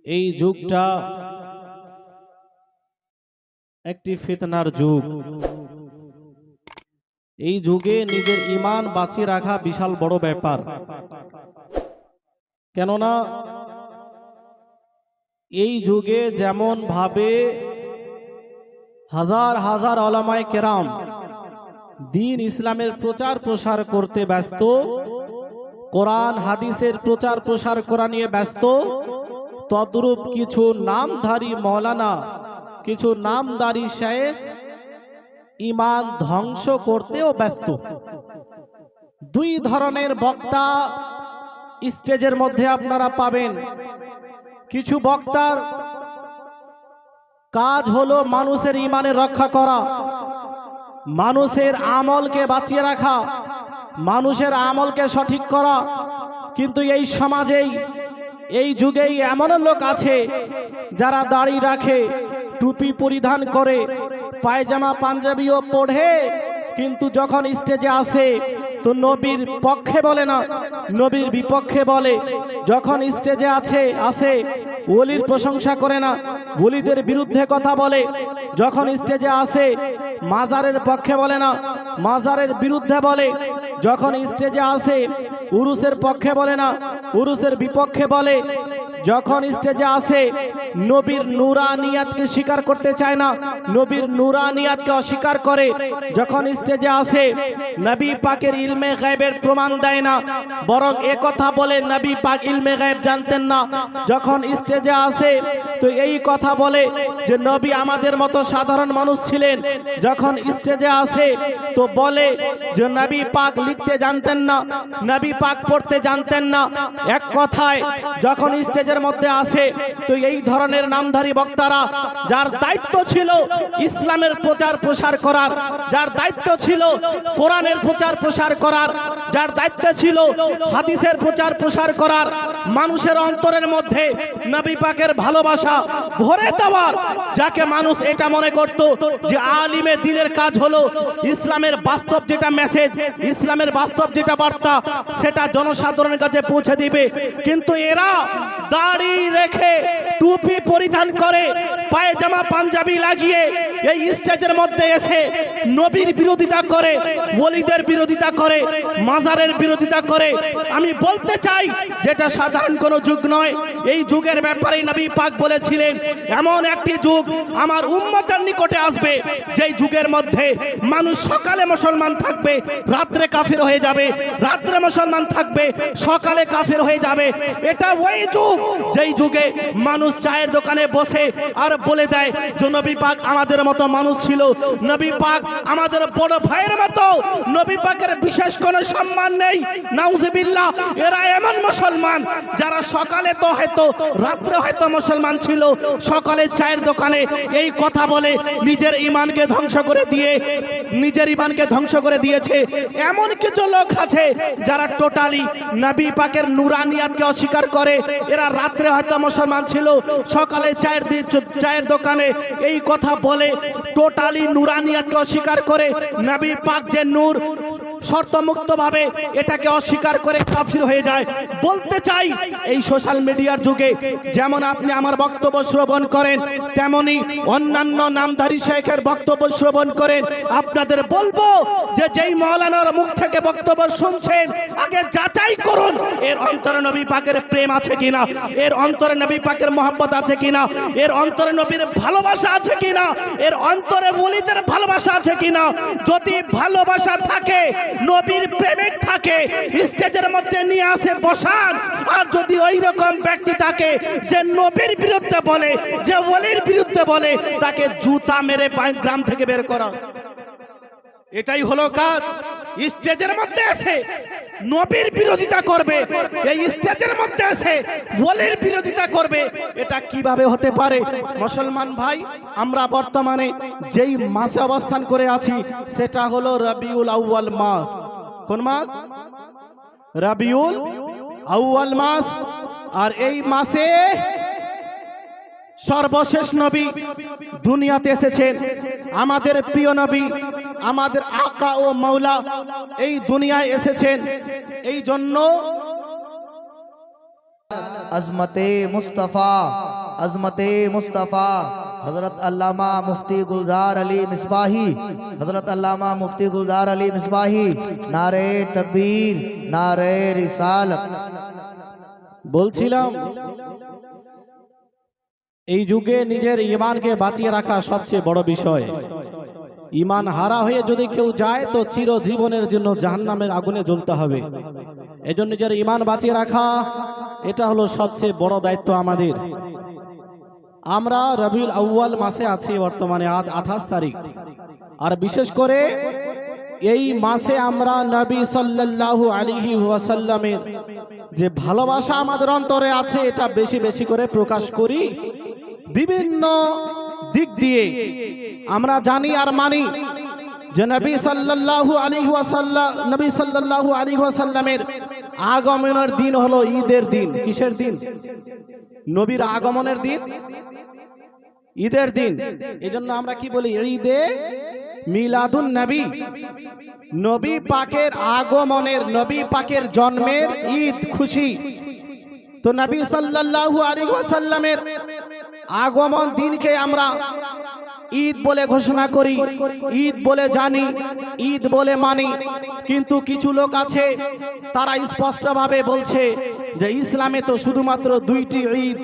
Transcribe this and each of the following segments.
এই যুগটা একটি ফিতনার যুগ। এই যুগে নিজের ঈমান বাঁচিয়ে রাখা বিশাল বড় ব্যাপার। কেননা এই যুগে যেমন ভাবে হাজার হাজার উলামায়ে কেরাম দ্বীন ইসলামের প্রচার প্রসার করতে ব্যস্ত, কোরআন হাদিসের প্রচার প্রসার করা নিয়ে ব্যস্ত, তদ্রূপ কিছু নামধারী মৌলানা, কিছু নামধারী শায়েখ ঈমান ধ্বংস করতেও ব্যস্ত। দুই ধরনের বক্তা স্টেজের মধ্যে আপনারা পাবেন। কিছু বক্তার কাজ হলো মানুষের ঈমানের রক্ষা করা, মানুষের আমলকে বাঁচিয়ে রাখা, মানুষের আমলকে সঠিক করা। কিন্তু এই সমাজেই, এই যুগেই এমন লোক আছে যারা দাড়ি রাখে, টুপি পরিধান করে, পায়জামা পাঞ্জাবিও পড়ে, কিন্তু যখন স্টেজে আসে তো নবীর পক্ষে বলে না, নবীর বিপক্ষে বলে। যখন স্টেজে আসে ওলির প্রশংসা করে না, ওলিদের বিরুদ্ধে কথা বলে। যখন স্টেজে আসে মাজারের পক্ষে বলে না, মাজারের বিরুদ্ধে বলে। যখন স্টেজে আসে উরুসের পক্ষে বলে না, উরুসের বিপক্ষে বলে। যখন স্টেজে আসে নবীর নূরানিয়াতকে স্বীকার করতে চায় না, নবীর নূরানিয়াতকে অস্বীকার করে। যখন স্টেজে আসে নবী পাকের ইলমে গায়বের প্রমাণ দেয় না, বরং একথা বলে নবী পাক ইলমে গায়ব জানতেন না। যখন স্টেজে আসে তো এই কথা বলে যে নবী আমাদের মতো সাধারণ মানুষ ছিলেন। যখন স্টেজে আসে তো বলে যে নবী পাক লিখতে জানতেন না, নবী পাক পড়তে জানতেন না। এক কথায় যখন স্টেজের মধ্যে আসে তো এই ধরনের নামধারী বক্তারা, যার দায়িত্ব ছিল ইসলামের প্রচার প্রসার করার, যার দায়িত্ব ছিল কোরআনের প্রচার প্রসার করার, যার দায়িত্ব ছিল হাদিসের প্রচার প্রসার করার, মানুষের অন্তরের মধ্যে নবী পাকের ভালোবাসা ভরে দেওয়ার, যাকে মানুষ এটা মনে করত যে আলিমে দ্বীনের কাজ হলো ইসলামের বাস্তব যেটা মেসেজ, ইসলামের বাস্তব যেটা বার্তা, সেটা জনসাধারণের কাছে পৌঁছে দিবে। কিন্তু এরা দাড়ি রেখে, টুপি পরিধান করে, পায়জামা পাঞ্জাবি লাগিয়ে এই স্টেজের মধ্যে এসে নবীর বিরোধিতা করে, ওলিদের বিরোধিতা করে, মাজারের বিরোধিতা করে। আমি বলতে চাই যেটা সাধারণ কোনো যুগ নয়, এই যুগের ব্যাপারে নবী পাক বলেছিলেন এমন একটি যুগ আমার উম্মতের নিকটে আসবে যেই যুগের মধ্যে মানুষ সকালে মুসলমান থাকবে, রাত্রে কাফির হয়ে যাবে, রাত্রে মুসলমান থাকবে, সকালে কাফির হয়ে যাবে। এটা ওই যুগ যেই যুগে মানুষ চায়ের দোকানে বসে আর বলে দেয় যে নবী পাক আমাদের মতো মানুষ ছিল, নবী পাক আমাদের বড় ভাইয়ের মতো, নবী পাকের বিশেষ কোনো সম্মান নেই। নাউজুবিল্লাহ। এরা এমন মুসলমান যারা সকালে তো হয়তো, রাত্রে হয়তো মুসলমান ছিল, সকালে চায়ের দোকানে এই কথা বলে নিজের ঈমানকে ধ্বংস করে দিয়ে, নিজের ঈমানকে ধ্বংস করে দিয়েছে। এমন কিছু লোক আছে যারা টোটালি নবী পাকের নূরানিয়াতকে অস্বীকার করে। এরা রাত্রে হয়তো মুসলমান ছিল, সকালে চায়ের দোকানে এই কথা বলে টোটালি নূরানিয়াতকে অস্বীকার করে। নবী পাক যে নূর, শর্তমুক্ত ভাবে এটাকে অস্বীকার করে কাফির হয়ে যায়। বলতে চাই এই সোশ্যাল মিডিয়ার যুগে যেমন আপনি আমার বক্তব্য শ্রবণ করেন, তেমনি অন্যান্য নামধারী শেখের বক্তব্য শ্রবণ করেন। আপনাদের বলবো যে যেই মাওলানার মুখ থেকে বক্তব্য শুনছেন আগে যাচাই করুন এর অন্তরে নবী পাকের প্রেম আছে কিনা, এর অন্তরে নবী পাকের মহব্বত আছে কিনা, এর অন্তরে নবীর ভালোবাসা আছে কিনা, এর অন্তরে ওলিদের ভালোবাসা আছে কিনা। যদি ভালোবাসা থাকে, নবীর প্রেমিক থাকে, স্টেজের মধ্যে নিয়ে আসে বসান। আর যদি ওই রকম ব্যক্তি থাকে যে নবীর বিরুদ্ধে বলে, যে ওলির বিরুদ্ধে বলে, তাকে জুতা মেরে গ্রাম থেকে বের করা। এটাই হলো কাজ। স্টেজের মধ্যে এসে নবীর বিরোধিতা করবে, এই স্টেজের মধ্যে এসে ওলির বিরোধিতা করবে, এটা কিভাবে হতে পারে? মুসলমান ভাই, আমরা বর্তমানে যেই মাসে অবস্থান করে আছি সেটা হলো রবিউল আউয়াল মাস। কোন মাস? রবিউল আউয়াল মাস। আর এই মাসে সর্বশেষ নবী দুনিয়াতে এসেছেন, আমাদের প্রিয় নবী, আমাদের আকা ও মাওলা এই দুনিয়ায় এসেছেন। এই জন্য আজমতে মুস্তাফা अज़मते मुस्तफ़ा हज़रत अल्लामा मुफ्ती गुलजार अली मिसबाही, हज़रत अल्लामा मुफ्ती गुलजार अली मिसबाही, नारे तकबीर, नारे रिसालत। বলছিলাম এই যুগে নিজের ঈমানকে বাঁচিয়ে রাখা সবচেয়ে বড় বিষয়। ঈমান হারা হয়ে যদি কেউ যায় তো চিরজীবনের জন্য জাহান্নামের আগুনে জ্বলতে হবে। এজন্য নিজের ঈমান বাঁচিয়ে রাখা এটা হলো সবচেয়ে বড় দায়িত্ব আমাদের। আমরা রবিউল আউয়াল মাসে আছি বর্তমানে, আজ 28 তারিখ। আর বিশেষ করে এই মাসে আমরা নবী সাল্লাল্লাহু আলাইহি ওয়াসাল্লামের যে ভালোবাসা আমাদের অন্তরে আছে এটা বেশি বেশি করে প্রকাশ করি। বিভিন্ন দিক দিয়ে আমরা জানি আর মানি যে নবী সাল্লাল্লাহু আলাইহি ওয়াসাল্লামের আগমনের দিন হলো ঈদের দিন। কিসের দিন? নবীর আগমনের দিন, ঈদের দিন। এজন্য আমরা কি বলি? ঈদে মিলাদুন নবী। নবী পাকের আগমনের, নবী পাকের জন্মের ঈদ, খুশি। তো নবী সাল্লাল্লাহু আলাইহি ওয়াসাল্লামের আগমন দিনকে আমরা ঈদ বলে ঘোষণা করি, ঈদ বলে জানি, ঈদ বলে মানি। কিন্তু কিছু লোক আছে তারা স্পষ্টভাবে বলছে যে ইসলামে তো শুধুমাত্র 2টি ঈদ।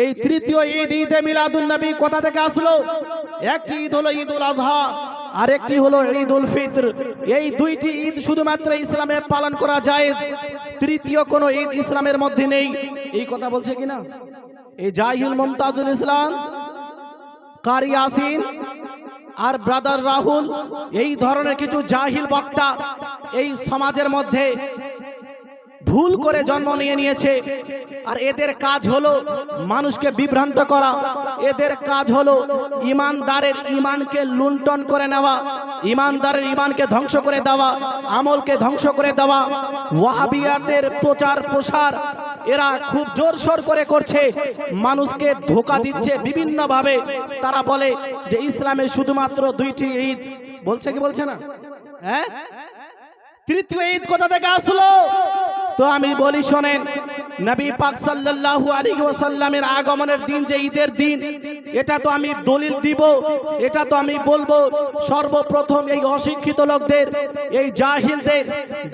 এই তৃতীয় ঈদ, ঈদে মিলাদুন নবী, কোথা থেকে আসলো? একটি ঈদ হলো ঈদুল আজহা, আর একটি হলো ঈদুল ফিতর। এই 2টি ঈদ শুধুমাত্র ইসলামে পালন করা যায়, তৃতীয় কোনো ঈদ ইসলামের মধ্যে নেই। এই কথা বলছে কিনা এই জাহিল মুমতাজুল ইসলাম, কারি ইয়াসিন আর ব্রাদার রাহুল, এই ধরনের কিছু জাহিল বক্তা এই সমাজের মধ্যে ভুল করে জন্ম নিয়েছে। আর এদের কাজ হলো মানুষকে বিভ্রান্ত করা, এদের কাজ হলো ইমানদারের ইমানকে লুণ্ঠন করে নেওয়া, ইমানদারের ইমানকে ধ্বংস করে দেওয়া, আমলকে ধ্বংস করে দেওয়া। ওয়াহাবিয়াতের প্রচার প্রসার এরা খুব জোরসোর করে করছে, মানুষকে ধোঁকা দিচ্ছে বিভিন্ন ভাবে। তারা বলে যে ইসলামে শুধুমাত্র 2টি ঈদ। বলছে কি বলছে না? হ্যাঁ, তৃতীয় ঈদ কোথা থেকে আসলো? তো আমি বলি শোনেন, নবী পাক সাল্লাল্লাহু আলাইহি ওয়াসাল্লামের আগমনের দিন যে ঈদের দিন, এটা তো আমি দলিল দিব, এটা তো আমি বলবো সর্বপ্রথম এই অশিক্ষিত লোকদের, এই জাহিলদের,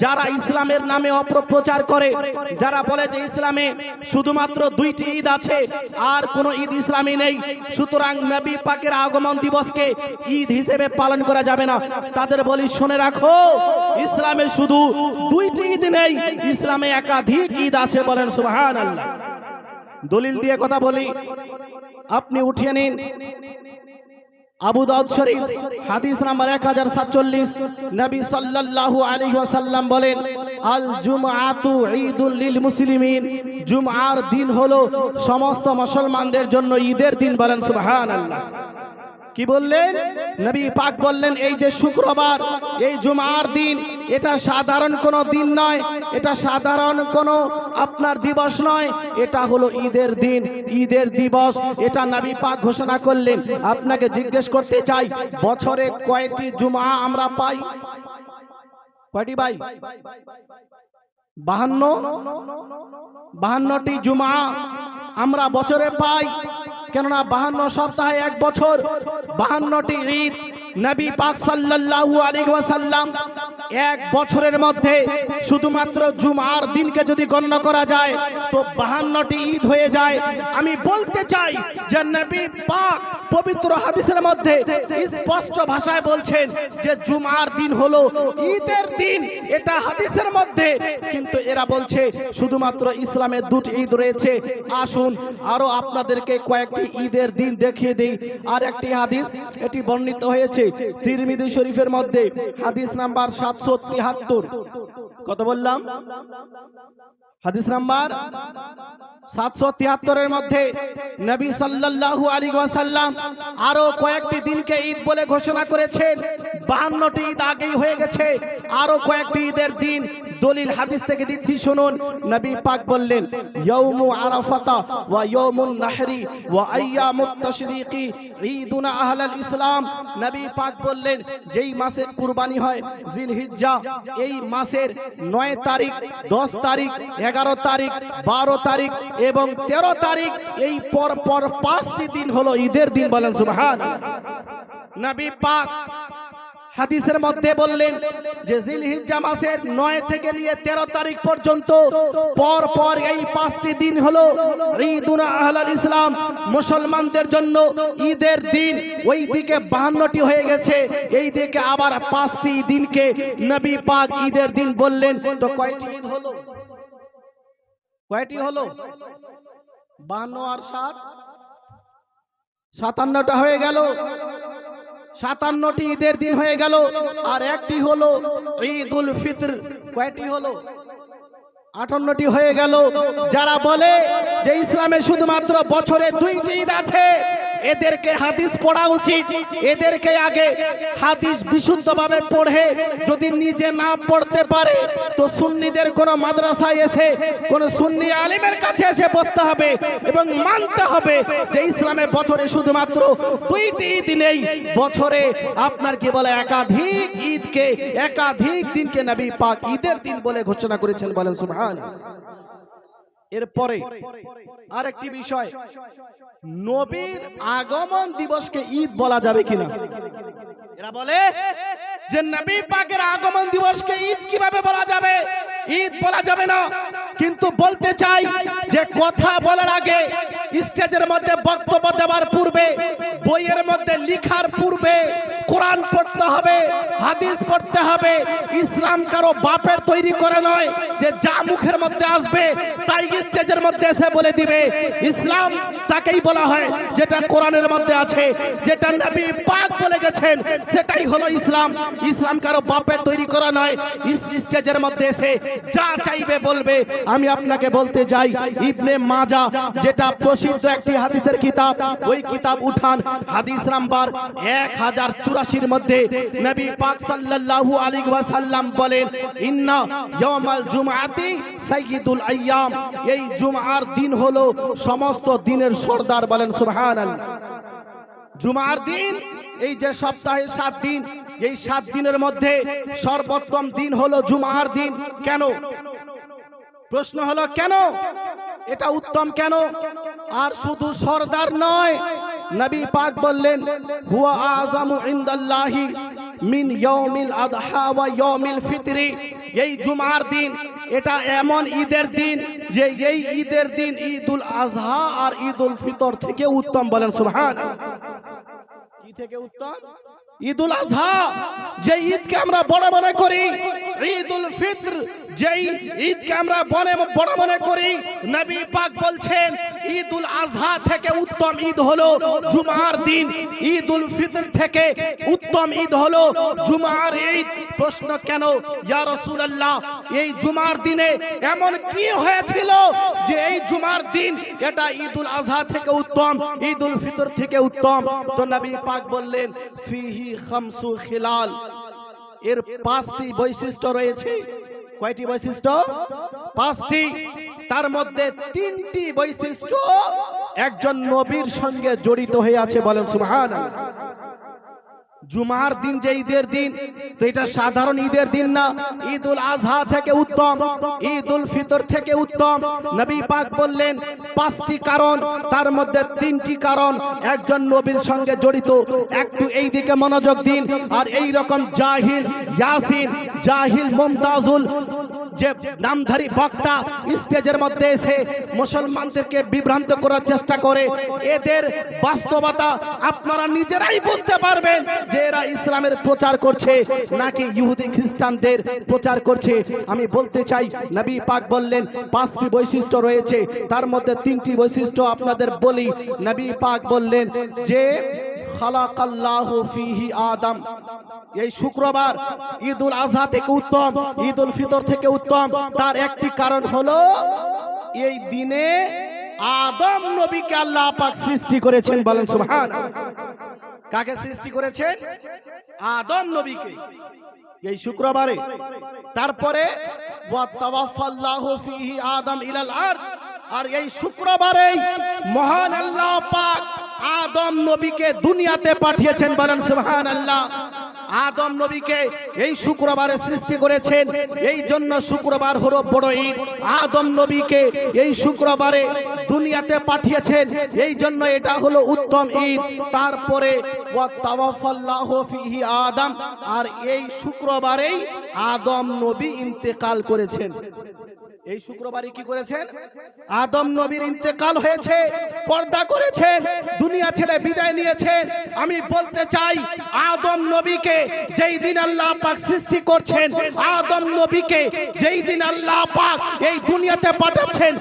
যারা ইসলামের নামে অপপ্রচার করে, যারা বলে যে ইসলামে শুধুমাত্র 2টি ঈদ আছে আর কোনো ঈদ ইসলামে নেই, সুতরাং নবী পাকের আগমন দিবসকে ঈদ হিসেবে পালন করা যাবে না। তাদের বলি শুনে রাখো, ইসলামে শুধু 2টি ঈদ নেই, ইসলামে একাধিক ঈদ আছে। বলেন সুবহানাল্লাহ। দলিল দিয়ে কথা বলি, আপনি উঠিয়ে নিন আবু দাউদ শরীফ হাদিস নাম্বার 1047। নবী সাল্লাল্লাহু আলাইহি ওয়াসাল্লাম বলেন, আল জুমআতু ঈদুল লিল মুসলিমিন, জুমআর দিন হলো সমস্ত মুসলমানদের জন্য ঈদের দিন। বলেন সুবহানাল্লাহ। কি বললেন? নবী পাক বললেন এই যে শুক্রবার, এই জুমার দিন, এটা সাধারণ কোনো দিন নয়, এটা সাধারণ কোনো আপনার দিবস নয়, এটা হলো ঈদের দিন, ঈদের দিবস। এটা নবী পাক ঘোষণা করলেন। আপনাকে জিজ্ঞেস করতে চাই, বছরে কয়টি জুমা আমরা পাই? কয়টি ভাই? 52টি জুমা আমরা বছরে পাই। কেননা 52 সপ্তাহে 1 বছর, 52টি ঈদ। নবী পাক সাল্লাল্লাহু আলাইহি ওয়াসাল্লাম 1 বছরের মধ্যে শুধুমাত্র জুমার দিনকে যদি গণ্য করা যায় তো 52টি ঈদ হয়ে যায়। আমি বলতে চাই যে নবী পাক পবিত্র হাদিসের মধ্যে স্পষ্ট ভাষায় বলছেন যে জুমার দিন হলো ঈদের দিন, এটা হাদিসের মধ্যে। কিন্তু এরা বলছে শুধুমাত্র ইসলামে 2টি ঈদ রয়েছে। আসুন আরো আপনাদেরকে কয়েকটি ঈদের দিন দেখিয়ে দেই। আর একটি হাদিস এটি বর্ণিত হয়েছে তিরমিজি শরীফের মধ্যে, হাদিস নাম্বার 773। কত বললাম? হাদিস নাম্বার 773 এর মধ্যে নবী সাল্লাল্লাহু আলাইহি ওয়াসাল্লাম আরো কয়েকটি দিনকে ঈদ বলে ঘোষণা করেছেন। 52টি ঈদ আগেই হয়ে গেছে, আরো কয়েকটি ঈদের দিন দলিল হাদিস থেকে দিচ্ছি শুনুন। নবী পাক বললেন ইয়াউমু আরাফাতা ওয়া ইয়াউমুন নাহরি ওয়া আইয়ামুত তাশরিকি ঈদুনা আহলাল ইসলাম। নবী পাক বললেন যেই মাসে কুরবানি হয় জিলহিজ্জা, এই মাসের 9 তারিখ, 10 তারিখ, 11 তারিখ, 12 তারিখ এবং 13 তারিখ, এই পর পর 5টি দিন হলো ঈদের দিন। বলেন সুবহানাল্লাহ। নবী পাক হাদিসের মধ্যে বললেন যে জিলহিজ্জা মাসের 9 থেকে নিয়ে 13 তারিখ পর্যন্ত পর পর এই 5টি দিন হলো ঈদুনা আহলাল ইসলাম, মুসলমানদের জন্য ঈদের দিন। ওই দিকে 52টি হয়ে গেছে, এই দিকে আবার 5টি দিনকে নবী পাক ঈদের দিন বললেন। তো কয়টি ঈদ হলো? কয়টি হলো? 52 আর 7 57টা হয়ে গেল। 57টি ঈদের দিন হয়ে গেল। আর একটি হলো ঈদুল ফিতর। কয়টি হলো? 58টি হয়ে গেল। যারা বলে যে ইসলামে শুধুমাত্র বছরে 2টি ঈদ আছে, এদেরকে হাদিস পড়া উচিত। এদেরকে আগে হাদিস বিশুদ্ধভাবে পড়ে যদি নিজে না পড়তে পারে তো সুন্নিদের কোন মাদ্রাসায় এসে কোন সুন্নি আলিমের কাছে এসে বসতে হবে এবং মানতে হবে যে ইসলামে বছরে শুধুমাত্র 2টি ঈদ নেই। বছরে আপনার কি বলে একাধিক ঈদকে, একাধিক দিনকে নবী পাক ঈদের দিন বলে ঘোষণা করেছেন। বলেন সুবহানাল্লাহ। এরপরে আরেকটি বিষয়, নবীর আগমন দিবসকে ঈদ বলা যাবে কিনা? এরা বলে যে নবী পাকের আগমন দিবসকে ঈদ কিভাবে বলা যাবে? ঈদ বলা যাবে না। কিন্তু বলতে চাই যে কথা বলার আগে, স্টেজের মধ্যে বক্তব্য দেওয়ার পূর্বে, বইয়ের মধ্যে লেখার পূর্বে কোরআন পড়তে হবে, হাদিস পড়তে হবে। ইসলাম কারো বাপের তৈরি করে নয় যে যা মুখের মধ্যে আসবে তাই স্টেজের মধ্যে এসে বলে দিবে। ইসলাম তাকেই বলা হয় যেটা কোরআনের মধ্যে আছে, যেটা নবী পাক বলে গেছেন, সেটাই হলো ইসলাম। ইসলাম কারো বাপের তৈরি করা নয়। স্টেজের মধ্যে এসে যা চাইবে বলবে। আমি আপনাকে বলতে যাই, ইবনে মাজাহ যেটা প্রসিদ্ধ একটি হাদিসের কিতাব, ওই কিতাব উঠান, হাদিস নাম্বার 1084 মধ্যে নবী পাক সাল্লাল্লাহু আলাইহি ওয়াসাল্লাম বলেন ইন্না ইয়াউমাল জুমআতি সাইয়্যিদুল আইয়াম। এই জুমআর দিন হলো সমস্ত দিনের সরদার। বলেন সুবহানাল্লাহ। জুমআর দিন, এই যে সপ্তাহে 7 দিন, এই 7 দিনের মধ্যে সর্বোত্তম দিন হলো জুমআর দিন। কেন? প্রশ্ন হলো কেন এটা উত্তম কেন? আর শুধু সরদার নয়, নবী পাক বললেন হুয়া আযামু ইনদাল্লাহি মিন ইয়াউমিল আযহা ওয়া ইয়াউমিল ফিতরি। এই জুমার দিন এটা এমন ঈদের দিন যে এই ঈদের দিন ঈদুল আযহা আর ঈদুল ফিতর থেকে উত্তম। বলেন সুবহানাল্লাহ। কি থেকে উত্তম? ঈদুল আযহা যে ঈদকে আমরা বড় মনে করি, ঈদুল ফিতর যেই ঈদকে আমরা বড় মনে করি, নবী পাক বলছেন ঈদুল আযহা থেকে উত্তম ঈদ হলো জুমার দিন, ঈদুল ফিতর থেকে উত্তম ঈদ হলো জুমার ঈদ। প্রশ্ন কেন ইয়া রাসূলুল্লাহ, এই জুমার দিনে এমন কি হয়েছিল যে এই জুমার দিন এটা ঈদুল আযহা থেকে উত্তম, ঈদুল ফিতর থেকে উত্তম? তো নবী পাক বললেন ফিহি খামসু খিলাল। এর 5টি বৈশিষ্ট্য রয়েছে। কয়টি বৈশিষ্ট্য? 5টি। তার মধ্যে 3টি বৈশিষ্ট্য একজন নবীর সঙ্গে জড়িত হয়ে আছে। বলেন সুবহানাল্লাহ। জুমার দিন যে ঈদের দিন, তো এটা সাধারণ ঈদের দিন না, ঈদুল আযহা থেকে উত্তম, ঈদুল ফিতর থেকে উত্তম। নবী পাক বললেন 5টি কারণ, তার মধ্যে 3টি কারণ একজন নবীর সঙ্গে জড়িত। একটু এই দিকে মনোযোগ দিন। আর এই রকম জাহিল ইয়াসিন, জাহিল মুমতাজুল যে নামধারী বক্তা স্টেজের মধ্যে এসে মুসলমানদেরকে বিভ্রান্ত করার চেষ্টা করে, এদের বাস্তবতা আপনারা নিজেরাই বুঝতে পারবেন যে এরা ইসলামের প্রচার করছে নাকি ইহুদি খ্রিস্টানদের প্রচার করছে। আমি বলতে চাই নবী পাক বললেন 5টি বৈশিষ্ট্য রয়েছে, তার মধ্যে 3টি বৈশিষ্ট্য আপনাদের বলি। নবী পাক বললেন যে খালাকাল্লাহু ফিহি আদম। এই শুক্রবার ঈদুল আযহা থেকে উত্তম, ঈদুল ফিতর থেকে উত্তম। তার একটি কারণ হলো এই দিনে আদম নবীকে আল্লাহ পাক সৃষ্টি করেছেন। বলেন সুবহানাল্লাহ। কাকে সৃষ্টি করেছেন? আদম নবীকে এই শুক্রবারে। তারপরে ওয়া তাওয়াফাল্লাহু ফিহি আদম ইলাল আরদ, আর এই শুক্রবারেই মহান আল্লাহ পাক আদম নবীকে দুনিয়াতে পাঠিয়েছেন। বলেন সুবহানাল্লাহ। আদম নবীকে এই শুক্রবারে সৃষ্টি করেছেন, এই জন্য শুক্রবার হলো বড় ঈদ। আদম নবীকে এই শুক্রবারে দুনিয়াতে পাঠিয়েছেন, এই জন্য এটা হলো উত্তম ঈদ। তারপরে ওয়া তাওয়াফাল্লাহু ফিহি আদম, আর এই শুক্রবারেই আদম নবী ইন্তেকাল করেছেন। এই শুক্রবারে কি করেছেন? আদম নবীর ইন্তেকাল হয়েছে, পর্দা করেছেন, দুনিয়া ছেড়ে বিদায় নিয়েছেন। আমি বলতে চাই, আদম নবীকে যেই দিন আল্লাহ পাক সৃষ্টি করছেন, আদম নবীকে যেই দিন আল্লাহ পাক এই দুনিয়াতে পাঠাচ্ছেন,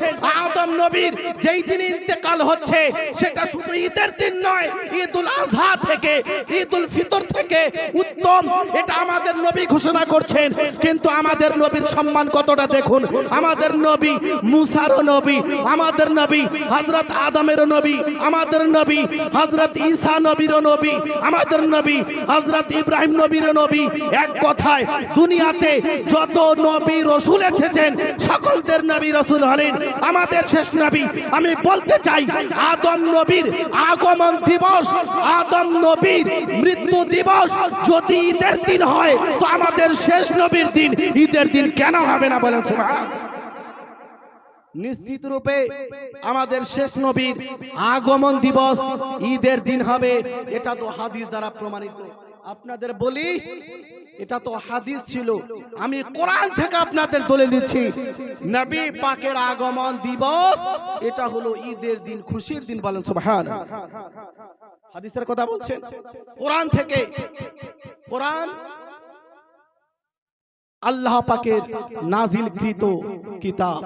আদম নবীর যেই দিন ইন্তেকাল হচ্ছে, সেটা শুধু ঈদের দিন নয়, ঈদুল আজহা থেকে, ঈদুল ফিতর থেকে উত্তম, এটা আমাদের নবী ঘোষণা করছেন। কিন্তু আমাদের নবীর সম্মান কতটা দেখুন। আমাদের নবী মুসারও নবী, আমাদের নবী হযরত আদমেরও নবী, আমাদের নবী হযরত ঈসা নবীরও নবী, আমাদের নবী হযরত ইব্রাহিম নবীরও নবী। এক কথায় দুনিয়াতে যত নবী রাসূল এসেছেন, সকলদের নবী রাসূল হলেন আমাদের শেষ নবী। আমি বলতে চাই, আদম নবীর আগমন দিবস, আদম নবীর মৃত্যু দিবস যদি ঈদের দিন হয়, তো আমাদের শেষ নবীর দিন ঈদের দিন কেন হবে না? বলেন সুবহানাল্লাহ। নিশ্চিত রূপে আমাদের শেষ নবীর আগমন দিবস ঈদের দিন হবে, এটা তো হাদিস দ্বারা প্রমাণিত। আপনাদের বলি, এটা তো হাদিস ছিল, আমি কোরআন থেকে আপনাদের দলিল দিচ্ছি। নবী পাকের আগমন দিবস এটা হলো ঈদের দিন, খুশির দিন। বলেন সুবহানাল্লাহ। হাদিসের কথা বলছেন, কোরআন থেকে। কোরআন আল্লাহ পাকের নাজিলকৃত কিতাব,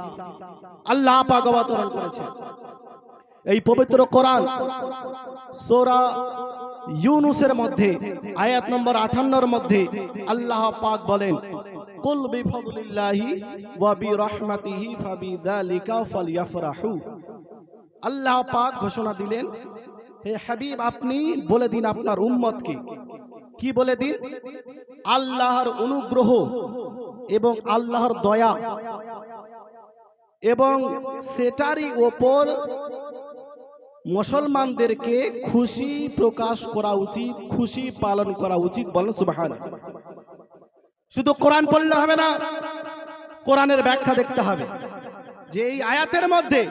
আল্লাহ পাক অবতরণ করেছেন। এই পবিত্র কোরআন সূরা ইউনূসের মধ্যে আয়াত নম্বর 58 মধ্যে আল্লাহ পাক বলেন, কুল বিফাদলিল্লাহি ওয়া বিরহমাতিহি ফাবিযালিকা ফালইফরাহু। আল্লাহ পাক ঘোষণা দিলেন, হে হাবিব, আপনি বলে দিন আপনার উম্মতকে। কি বলে দিন? আল্লাহর অনুগ্রহ এবং আল্লাহর দয়া এবং সেটারই ওপর মুসলমানদেরকে খুশি প্রকাশ করা উচিত, খুশি পালন করা উচিত। বলেন সুবহানাল্লাহ। শুধু কোরআন পড়লে হবে না, কোরআনের ব্যাখ্যা দেখতে হবে যে এই আয়াতের মধ্যে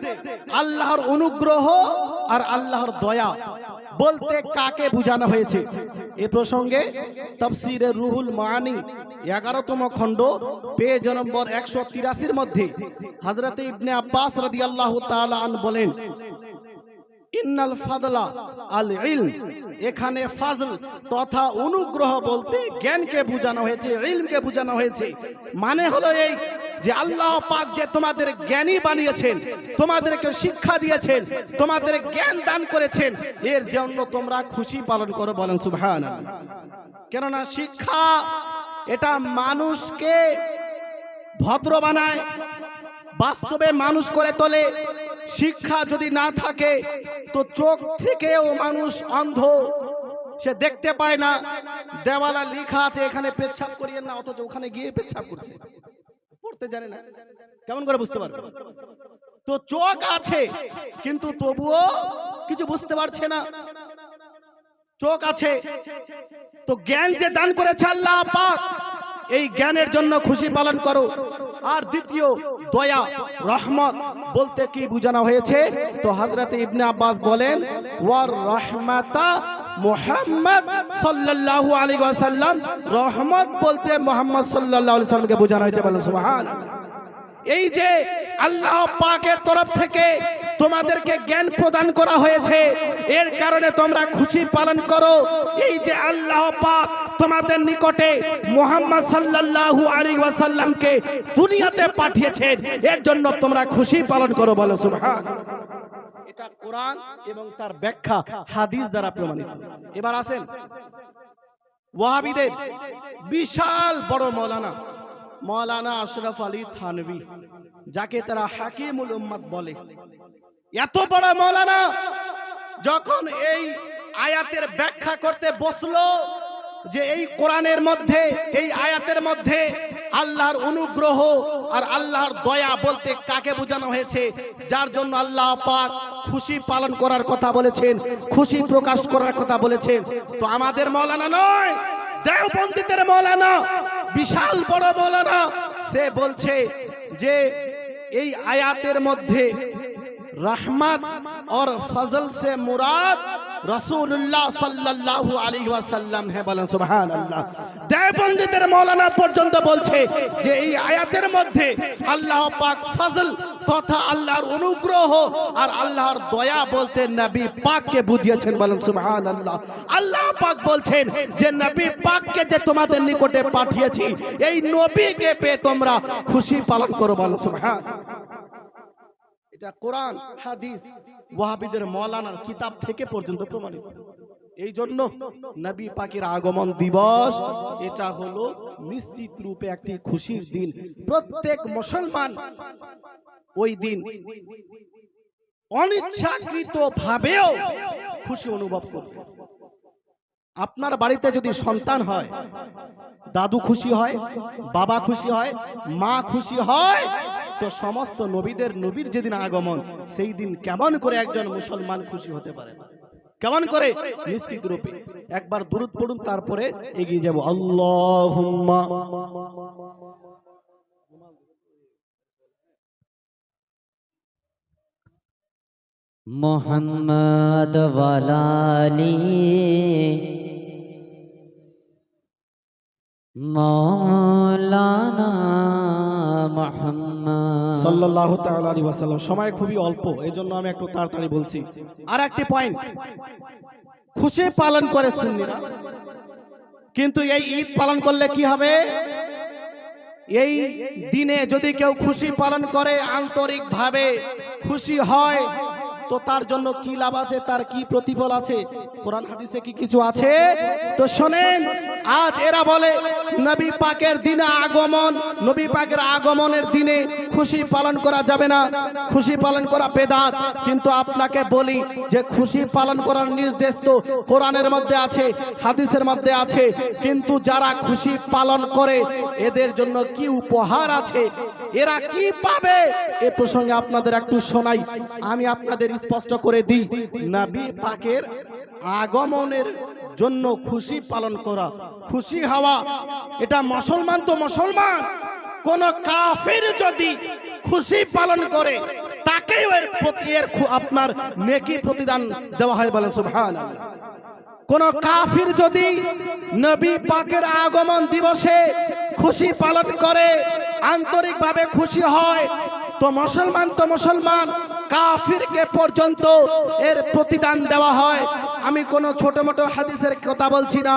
আল্লাহর অনুগ্রহ আর আল্লাহর দয়া বলতে কাকে বোঝানো হয়েছে। এ প্রসঙ্গে তাফসীরে রুহুল মাআনি 11তম খণ্ড পেজ নম্বর 183 মধ্যে হযরত ইবনে আব্বাস রাদিয়াল্লাহু তাআলা আন বলেন, ইন্নাল ফাদলা আল ইলম, এখানে ফাজল তথা অনুগ্রহ বলতে জ্ঞানকে বোঝানো হয়েছে, ইলমকে বোঝানো হয়েছে। মানে হলো এই যে আল্লাহ পাক যে তোমাদের জ্ঞানী বানিয়েছেন, তোমাদেরকে শিক্ষা দিয়েছেন, তোমাদের জ্ঞান দান করেছেন, এর জন্য তোমরা খুশি পালন করো। বলেন সুবহানাল্লাহ। কেননা শিক্ষা এটা মানুষকে ভদ্র বানায়, বাস্তবে মানুষ করে তোলে। শিক্ষা যদি না থাকে তো চোখ থেকেও মানুষ অন্ধ, সে দেখতে পায় না। দেওয়ালা লেখা আছে এখানে পেচ্ছাপ করিয়েন না, অথচ ওখানে গিয়ে পেচ্ছাপ করছে, পড়তে জানে না, কেমন করে বুঝতে পারবে? তো চোখ আছে কিন্তু তবুও কিছু বুঝতে পারছে না। চোখ আছে তো জ্ঞান যে দান করেছে আল্লাহ পাক, এই জ্ঞানের জন্য খুশি পালন করো। আর দ্বিতীয়, দয়া রহমত বলতে কি বোঝানো হয়েছে? তো হযরত ইবনে আব্বাস বলেন, ওয়ার রাহমাতা মুহাম্মদ সাল্লাল্লাহু আলাইহি ওয়াসাল্লাম, রহমত বলতে মুহাম্মদ সাল্লাল্লাহু আলাইহি ওয়াসাল্লামকে বোঝানো হয়েছে। বলেন সুবহানাল্লাহ। এই যে আল্লাহ পাকের তরফ থেকে তোমাদেরকে জ্ঞান প্রদান করা হয়েছে, এর কারণে তোমরা খুশি পালন করো। এই যে আল্লাহ পাক তোমাদের নিকটে মুহাম্মদ সাল্লাল্লাহু আলাইহি ওয়াসাল্লামকে দুনিয়াতে পাঠিয়েছেন, এর জন্য তোমরা খুশি পালন করো। বলো সুবহানাল্লাহ। এটা কোরআন এবং তার ব্যাখ্যা হাদিস দ্বারা প্রমাণিত। এবার আসেন ওয়াহাবীদের বিশাল বড় মৌলানা আশরাফ আলী থানভী, যাকে তারা হাকিমুল উম্মাত বলে। এত বড় মৌলানা যখন এই আয়াতের ব্যাখ্যা করতে বসলো যে এই কোরআনের মধ্যে, এই আয়াতের মধ্যে আল্লাহর অনুগ্রহ আর আল্লাহর দয়া বলতে কাকে বোঝানো হয়েছে, যার জন্য আল্লাহ পাক খুশি পালন করার কথা বলেছেন, খুশি প্রকাশ করার কথা বলেছেন। তো আমাদের মাওলানা নয়, দেওবন্দীদের মাওলানা, বিশাল বড় মাওলানা, সে বলছে যে এই আয়াতের মধ্যে रहमत और फजल से मुराद रसूलुल्लाह सल्लल्लाहु अलैहि वसल्लम है। बोलें सुभान अल्लाह। देवबंदीদের মাওলানা পর্যন্ত বলছে যে এই আয়াতের মধ্যে আল্লাহ পাক ফজল তথা আল্লাহর অনুগ্রহ আর আল্লাহর দয়া বলতে নবী পাককে বুঝিয়েছেন। বলেন সুবহান আল্লাহ। আল্লাহ পাক বলছেন যে নবী পাককে যে তোমাদের নিকটে পাঠিয়েছি, এই নবীকে পেয়ে তোমরা খুশি পালন করো। বলেন সুবহান। এটা কোরআন, হাদিস, ওয়াহাবিদের মাওলানার কিতাব থেকে পর্যন্ত প্রমাণিত। এই জন্য নবী পাকের আগমন দিবস এটা হলো নিশ্চিত রূপে একটি খুশির দিন। প্রত্যেক মুসলমান ওই দিন অনিচ্ছাকৃত ভাবেও খুশি অনুভব করবে। আপনার বাড়িতে যদি সন্তান হয়, দাদু খুশি হয়, বাবা খুশি হয়, মা খুশি হয়, তো সমস্ত নবীর যেদিন আগমন, সেই দিন কেমন করে একজন মুসলমান খুশি হতে পারে না? কেমন করে? নিশ্চিত রূপে। একবার দুরূদ পড়ুন, তারপরে এগিয়ে যাব। আল্লাহুম্মা मोहम्मद वाली मौलाना मोहम्मद সাল্লাল্লাহু তাআলা আলাইহি ওয়াসাল্লাম। সময় খুবই অল্প, এজন্য আমি একটু তাড়াতাড়ি বলছি। আর একটি পয়েন্ট, খুশি পালন করে সুন্নিরা, কিন্তু এই ঈদ পালন করলে কি হবে? এই দিনে যদি কেউ খুশি পালন করে, আন্তরিকভাবে খুশি হয়, তো তার জন্য কি লাভ আছে, তার কি প্রতিফল আছে? কোরআন হাদিসে কি কিছু আছে? তো শোনেন, আজ এরা বলে নবী পাকের দিনে আগমন, নবী পাকের আগমনের দিনে খুশি পালন করা যাবে না, খুশি পালন করা বেদাত। কিন্তু আপনাকে বলি যে খুশি পালন করার নির্দেশ তো কোরআনের মধ্যে আছে, হাদিসের মধ্যে আছে, কিন্তু যারা খুশি পালন করে এদের জন্য কি উপহার আছে, এরা কি পাবে? এ প্রসঙ্গে আপনাদের একটু শোনাই, আমি আপনাদের স্পষ্ট করে দিই। নবী পাকের আগমনের জন্য খুশি পালন করা, খুশি হওয়া, এটা মুসলমান তো মুসলমান, কোন কাফির যদি খুশি পালন করে তাকেও এর প্রতি আপনার নেকি প্রতিদান দেওয়া হয়। বলেন সুবহানাল্লাহ। কোন কাফির যদি নবী পাকের আগমন দিবসে খুশি পালন করে, আন্তরিকভাবে খুশি হয়, তো মুসলমান, কাফিরকে পর্যন্ত এর প্রতিদান দেওয়া হয়। আমি কোন ছোট মোটো হাদিসের কথা বলছি না।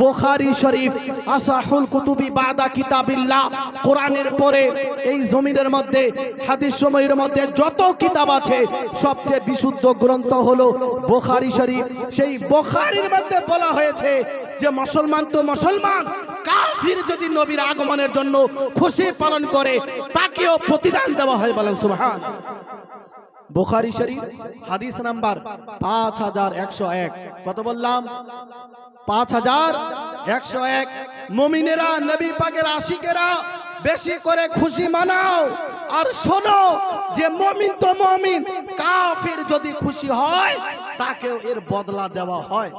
বুখারী শরীফ আসাহুল কুতুবি বাদা কিতাবিল্লাহ, কোরআনের পরে এই জমিনের মধ্যে হাদিস সময়ের মধ্যে যত কিতাব আছে, সবচেয়ে বিশুদ্ধ গ্রন্থ হলো বুখারী শরীফ। সেই বুখারীর মধ্যে বলা হয়েছে যে মুসলমান তো মুসলমান, কাফির যদি নবীর আগমনের জন্য খুশি পালন করে তাকেও প্রতিদান দেওয়া হয়। বলেন সুবহান। বুখারী শরীফ হাদিস নাম্বার 5101। কত বললাম? 5101। মুমিনেরা, নবী পাকের আশিকেরা বেশি করে খুশি মানাও। আর শোনো যে মুমিন তো মুমিন, কাফির যদি খুশি হয় তাকেও এর বদলা দেওয়া হয়।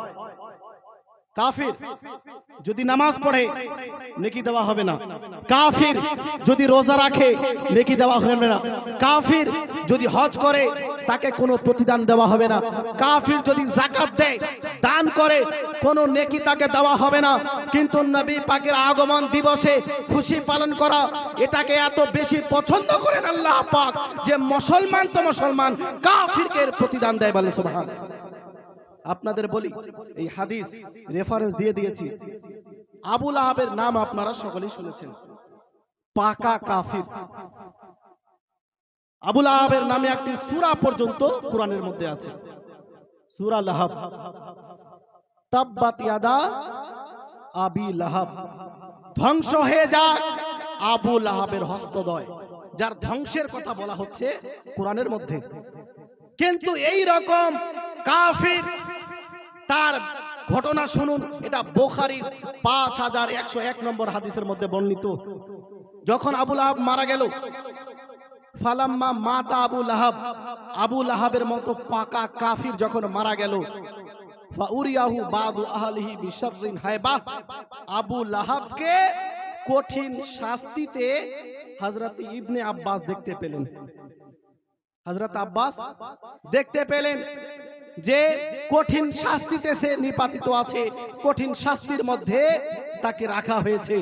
কাফির যদি নামাজ পড়ে নেকি দেওয়া হবে না, কাফির যদি রোজা রাখে নেকি দেওয়া হবে না, কাফির যদি হজ করে তাকে কোনো প্রতিদান দেওয়া হবে না, কাফির যদি যাকাত দেয়, দান করে, কোনো নেকি তাকে দেওয়া হবে না। কিন্তু নবী পাকের আগমন দিবসে খুশি পালন করা, এটাকে এত বেশি পছন্দ করেন আল্লাহ পাক যে মুসলমান তো মুসলমান, কাফিরকে এর প্রতিদান দেয়। বলেন সুবহানাল্লাহ। আপনাদের বলি, এই হাদিস রেফারেন্স দিয়ে দিয়েছি। আবু লাহাবের নাম আপনারা সকলেই শুনেছেন, পাকা কাফির। আবু লাহাবের নামে একটি সূরা পর্যন্ত কোরআনের মধ্যে আছে, সূরা লাহাব। তাব্বাত ইয়াদা আবি লাহাব, ধ্বংস হয়ে যাক আবু লাহাবের হস্তদ্বয়, যার ধ্বংসের কথা বলা হচ্ছে কোরআনের মধ্যে। কিন্তু এই রকম কাফির তার ঘটনা শুনুন। এটা বুখারীর 5101 নম্বর হাদিসের মধ্যে বর্ণিত। যখন আবু লাহাব মারা গেল, ফালাম্মা মাতা আবু লাহাবের মতো পাকা কাফির যখন মারা গেল, ফাউরিয়াহু বাদু আহলিহি বিশাররিন হায়বা, আবু লাহাবকে কঠিন শাস্তিতে হযরত ইবনে আব্বাস দেখতে পেলেন। হযরত আব্বাস দেখতে পেলেন যে কঠিন শাস্তিতে সে নিপাতিত আছে, কঠিন শাস্তির মধ্যে তাকে রাখা হয়েছে।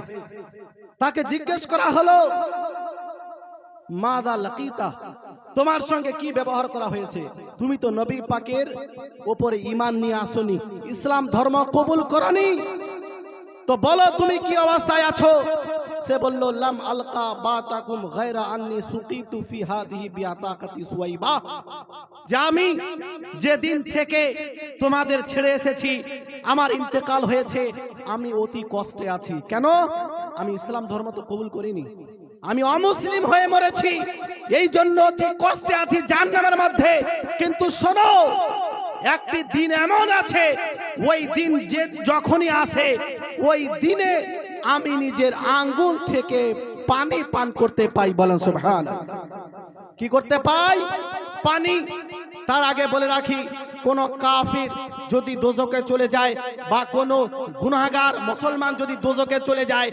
তাকে জিজ্ঞেস করা হলো, মাদা লাকিতা, তোমার সঙ্গে কি ব্যবহার করা হয়েছে? তুমি তো নবী পাকের উপরে ঈমান নিয়ে আসনি, ইসলাম ধর্ম কবুল করনি, তো বলো তুমি কি অবস্থায় আছো? সে বলল, লাম আলকা বাতাকুম গায়রা আন্নি সুকিতু ফি হাদিহি বিআতাকাতি সুয়াইবা, যে আমি যেদিন থেকে তোমাদের ছেড়ে এসেছি আমার ইন্তেকাল হয়েছে, আমি অতি কষ্টে আছি। কেন? আমি ইসলাম ধর্ম তো কবুল করিনি, আমি অমুসলিম হয়ে মরেছি, এই জন্য অতি কষ্টে আছি জাহান্নামের মধ্যে। কিন্তু শোনো, একটি দিন এমন আছে, ওই দিন যে যখনই আসে, ওই দিনে আমি নিজের আঙ্গুল থেকে পানি পান করতে পাই। বলেন সুবহানাল্লাহ। কি করতে পাই? পানি। তার আগে বলে রাখি, কোন কাফির যদি দোজখে চলে যায় বা কোন গুনাহগার মুসলমান যদি দোজখে চলে যায়,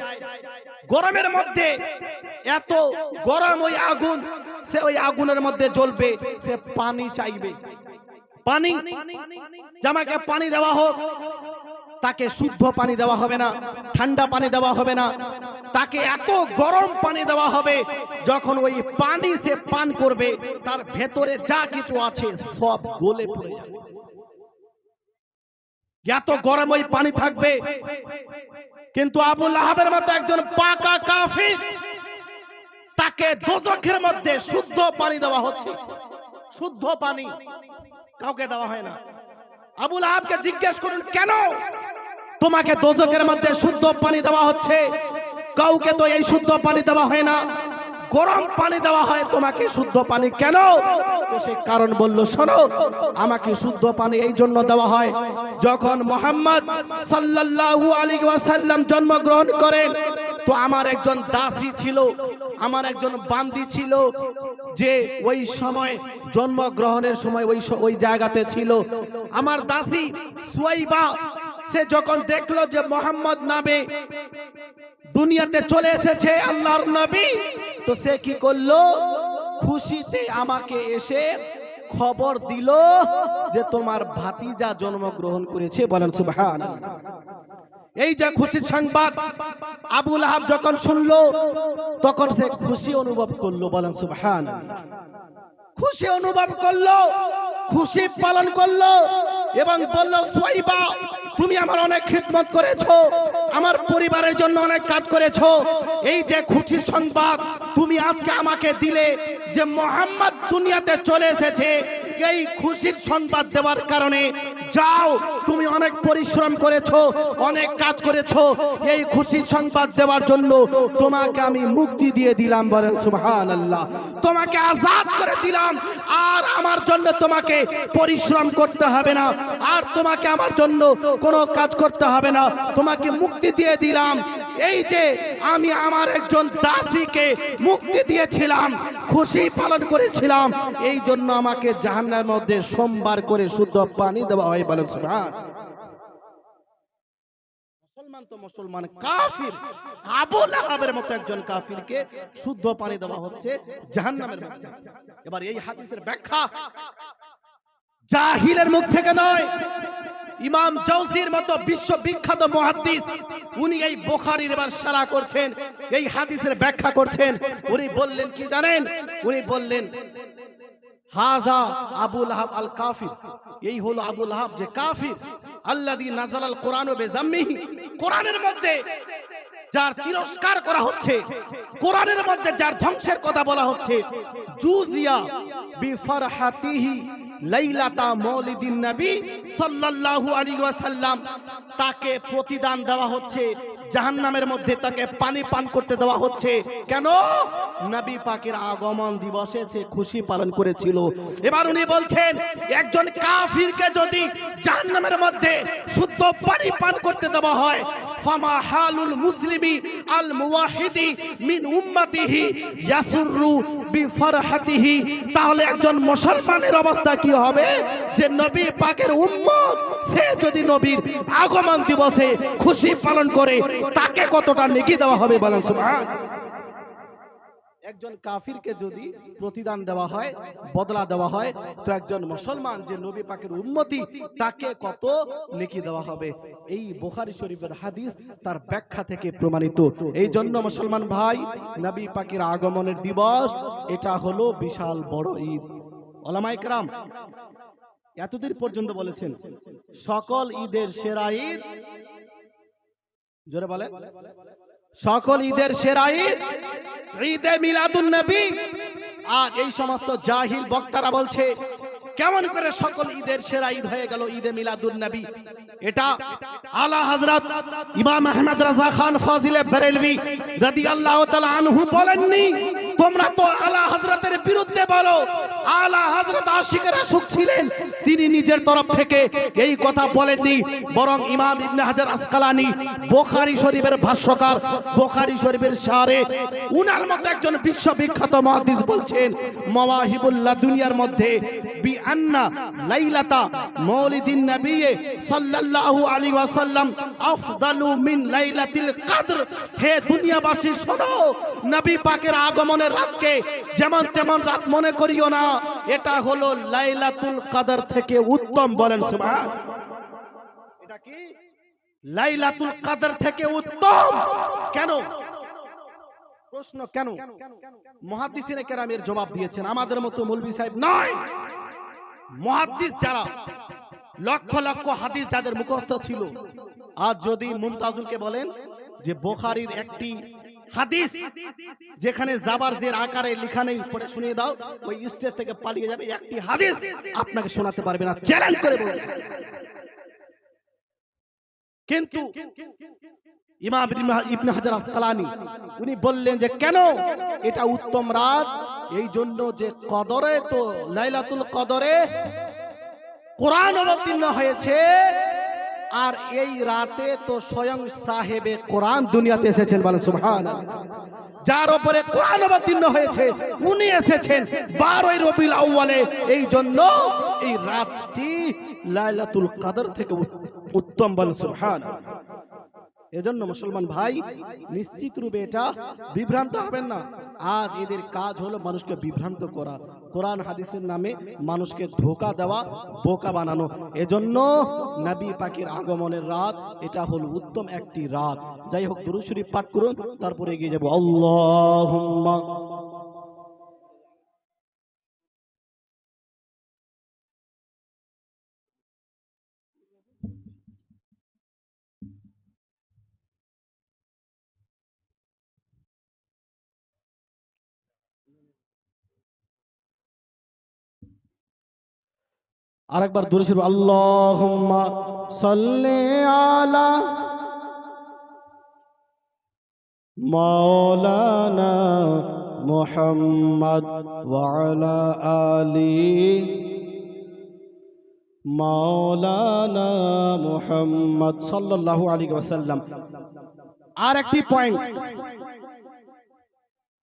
গরমের মধ্যে এত গরম ওই আগুন, সে ওই আগুনের মধ্যে জ্বলবে, সে পানি চাইবে। পানি, জামাকে পানি দেওয়া হোক, তাকে শুদ্ধ পানি দেওয়া হবে না, ঠান্ডা পানি দেওয়া হবে না, তাকে এত গরম পানি দেওয়া হবে, যখন ওই পানি সে পান করবে তার ভেতরে যা কিছু আছে সব গলে পড়ে যাবে। এত গরম ওই পানি থাকবে। কিন্তু আবু লাহাবের মতো একজন পাকা কাফির, তাকে দোজখের মধ্যে শুদ্ধ পানি দেওয়া হচ্ছে। শুদ্ধ পানি কাউকে দেওয়া হয় না। আবু লাহাবকে জিজ্ঞেস করুন, কেন তোমাকে দোজখের মধ্যে শুদ্ধ পানি দেওয়া হচ্ছে? কাউকে তো এই শুদ্ধ পানি দেওয়া হয় না, গরম পানি দেওয়া হয়, তোমাকে শুদ্ধ পানি কেন? তো সে কারণ বলল, শোনো, আমাকে শুদ্ধ পানি এই জন্য দেওয়া হয়, যখন মুহাম্মদ সাল্লাল্লাহু আলাইহি ওয়াসাল্লাম জন্মগ্রহণ করেন, তো আমার একজন দাসী ছিল, আমার একজন বান্দি ছিল, যে ওই সময় জন্মগ্রহণের সময় ওই জায়গাতে ছিল। আমার দাসী সুয়াইবা, সে যখন দেখলো যে মুহাম্মদ নামে দুনিয়াতে চলে এসেছে আল্লাহর নবী, তো সে কি করলো? খুশিতে আমাকে এসে খবর দিল যে তোমার ভাতিজা জন্মগ্রহণ করেছে। বলেন সুবহানাল্লাহ। এই যে খুশির সংবাদ আবু লাহাব যখন শুনলো, তখন সে খুশি অনুভব করলো। বলেন সুবহানাল্লাহ। খুশি অনুভব করলো, খুশি পালন করলো এবং বলল, সুয়াইবা, তুমি আমার অনেক খিদমত করেছো, আমার পরিবারের জন্য অনেক কাজ করেছো, এই যে খুশির সংবাদ তুমি আজকে আমাকে দিলে যে মুহাম্মদ দুনিয়াতে চলে এসেছে, এই খুশির সংবাদ দেওয়ার কারণে যাও, তুমি অনেক পরিশ্রম করেছো, অনেক কাজ করেছো, এই খুশির সংবাদ দেওয়ার জন্য তোমাকে আমি মুক্তি দিয়ে দিলাম। বলেন সুবহানাল্লাহ। তোমাকে আজাদ করে দিলাম, আর আমার জন্য তোমাকে পরিশ্রম করতে হবে না, আর তোমাকে আমার জন্য কোনো কাজ করতে হবে না, তোমাকে মুক্তি দিয়ে দিলাম। এই যে আমি আমার একজন দাসীকে মুক্তি দিয়েছিলাম, খুশি পালন করেছিলাম, এই জন্য আমাকে জাহান্নামের মধ্যে সোমবার করে শুদ্ধ পানি দেওয়া হয়। বলেন সুবহান। মুসলমান তো মুসলমান, কাফির আবু লাহাবের মতো একজন কাফিরকে শুদ্ধ পানি দেওয়া হচ্ছে জাহান্নামের মধ্যে। এবার এই হাদিসের ব্যাখ্যা জাহিলের মুখ থেকে নয়, ইমাম জাওজির মতো বিশ্ববিখ্যাত মুহাদ্দিস, উনি এই বুখারীর এবার শারা করছেন, এই হাদিসের ব্যাখ্যা করছেন। উনি বললেন কি জানেন? উনি বললেন, হাজা আবু লাহাব আল কাফির, এই হলো আবু লাহাব যে কাফির, আল্লাযী নাযালাল কুরআনু বিযাম্মিহি, কোরআনের মধ্যে যার তিরস্কার করা হচ্ছে, কোরআনের মধ্যে যার ধ্বংসের কথা বলা হচ্ছে, জুজিয়া বিফরহাতিহি লাইলাতা মাউলিদিন নবী সাল্লাল্লাহু আলাইহি ওয়াসাল্লাম, তাকে প্রতিদান দেওয়া হচ্ছে জাহান্নামের মধ্যে তাকে পানি পান করতে দেওয়া হচ্ছে। কেন? নবী পাকের আগমন দিবসে সে খুশি পালন করেছিল। এবার উনি বলছেন একজন কাফিরকে যদি জাহান্নামের মধ্যে শুদ্ধ পানি পান করতে দেওয়া হয়, ফামা হালুল মুসলিমি আল মুওয়াহিদি মিন উম্মতিহি ইয়াসুররু বিফরহাতিহি, তাহলে একজন মুসলমানের অবস্থা কি হবে? যে নবী পাকের উম্মত সে যদি নবীর আগমন দিবসে খুশি পালন করে তাকে কতটা নেকি দেওয়া হবে বলেন সুবহানাল্লাহ। একজন কাফিরকে যদি প্রতিদান দেওয়া হয়, বদলা দেওয়া হয়, তো একজন মুসলমান যে নবী পাকের উম্মতি তাকে কত নেকি দেওয়া হবে। এই বুখারী শরীফের হাদিস তার ব্যাখ্যা থেকে প্রমাণিত। এই জন্য মুসলমান ভাই, নবী পাকের আগমনের দিবস এটা হলো বিশাল বড় ঈদ। ওলামায়ে কেরাম এতদিন পর্যন্ত বলেছেন সকল ঈদের সেরা ঈদ, জোরে বলেন, সকল ঈদের সেরা ঈদ ঈদে মিলাদুন নবী। আর এই সমস্ত জাহিল বক্তারা বলছে কেমন করে সকল ঈদের সেরা ঈদ হয়ে গেল ঈদে মিলাদুন নবী? এটা আলা হযরত ইমাম আহমদ রাজা খান ফাজিলে বেরেলভী রাদিয়াল্লাহু তাআলা আনহু বলেননি। তোমরা তো আলা হযরতের বিরুদ্ধে বলো। আলা হযরত আশিকের আশুক ছিলেন, তিনি নিজের তরফ থেকে এই কথা বলেননি, বরং ইমাম ইবনে হাজার আসকালানি বুখারী শরীফের ভাষ্যকার, বুখারী শরীফের শারে, উনার মতো একজন বিশ্ববিখ্যাত মুহাদ্দিস বলছেন মাওয়াহিবুল্লাহ দুনিয়ার মধ্যে বি আন্না লাইলাতা মাউলিদিন নবী সাল্লাল্লাহু আলাইহি ওয়াসাল্লাম আফদালু মিন লাইলাতিল কদর। হে দুনিয়াবাসী শোনো, নবী পাকের আগমনের রাতকে যেমন তেমন রাত মনে করিও না, এটা হলো লাইলাতুল কদর থেকে উত্তম বলেন সুবহান। এটা কি লাইলাতুল কদর থেকে উত্তম? কেন? প্রশ্ন কেন? মুহাদ্দিসিনে কেরামের জবাব দিয়েছেন, আমাদের মতো মৌলভী সাহেব নয়। মুহাদ্দিস যারা লক্ষ লক্ষ হাদিস যাদের মুখস্থ ছিল, আজ যদি মুমতাজুলকে বলেন যে বুখারীর একটি হাদিস যেখানে জাবার জের আকারে লেখা নেই পড়ে শুনিয়ে দাও, ওই স্টেজ থেকে পালিয়ে যাবে, একটি হাদিস আপনাকে শোনাতে পারবে না, চ্যালেঞ্জ করে বলছে। কিন্তু ইমাম ইবনে হাজার আসকালানি উনি বললেন যে কেন এটা উত্তম রাত? এই জন্য যে কদরে, তো লাইলাতুল কদরে কোরআন অবতীর্ণ হয়েছে, আর এই রাতে তো স্বয়ং সাহেবে কোরআন দুনিয়াতে এসেছেন বলেন সুবহানাল্লাহ। যার উপরে কোরআন অবতীর্ণ হয়েছে উনি এসেছেন 12 রবিউল আউয়ালে। এই জন্য এই রাতটি লাইলাতুল কদর থেকে উত্তম বলেন সুবহানাল্লাহ। এজন্য মুসলমান ভাই নিশ্চিত রূপে এটা বিভ্রান্ত হবেন না। আজ এদের কাজ হলো মানুষকে বিভ্রান্ত করা, কোরআন হাদিসের নামে মানুষকে ধোঁকা দেওয়া, বোকা বানানো। এজন্য নবী পাকের আগমনের রাত এটা হলো উত্তম একটি রাত। যাই হোক, দুরূদ শরীফ পাঠ করুন, তারপরে এগিয়ে যাব। আল্লাহুম্মা আরেকবার দুরূদ শরীফ, আল্লাহুম্মা সাল্লি আলা মাওলানা মুহাম্মদ ওয়া আলা আলি মাওলানা মুহাম্মদ সাল্লাল্লাহু আলাইহি ওয়াসাল্লাম। আর একটি পয়েন্ট,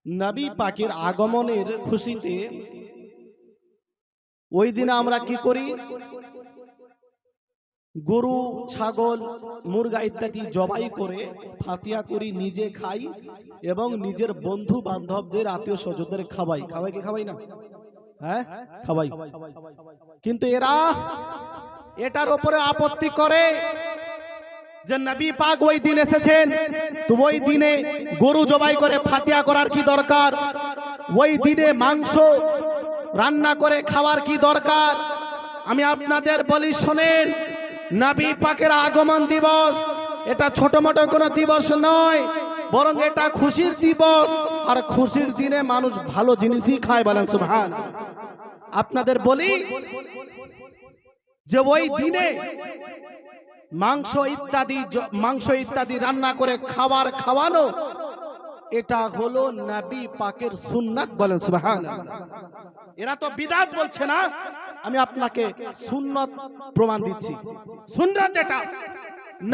নবী পাকের আগমনের খুশিতে ওই দিনে আমরা কি করি? গরু, ছাগল, মুরগা ইত্যাদি জবাই করে ফাতিহা করি, নিজে খাই এবং নিজের বন্ধু বান্ধবদের, আত্মীয় স্বজনদের খাওয়াই। খাওয়াই কি খাওয়াই না? হ্যাঁ, খাওয়াই। কিন্তু এরা এটার উপরে আপত্তি করে যে নবী পাক ওই দিন এসেছেন, তো ওই দিনে গরু জবাই করে ফাতিহা করার কি দরকার? ওই দিনে মাংস রান্না করে খাওয়ার কি দরকার? আমি আপনাদের বলি শোনেন, নবী পাকের আগমন দিবস এটা ছোট মোটো কোনো দিবস নয়, বরং এটা খুশির দিবস। আর খুশির দিনে মানুষ ভালো জিনিসই খায় বলেন সুবহানাল্লাহ। আপনাদের বলি যে ওই দিনে মাংস ইত্যাদি রান্না করে খাওয়ানো, এটা হলো নবী পাকের সুন্নাত। বলেন সুবহানাল্লাহ। এরা তো বিদআত বলছে না, আমি আপনাকে সুন্নাত প্রমাণ দিচ্ছি। সুন্নাত এটা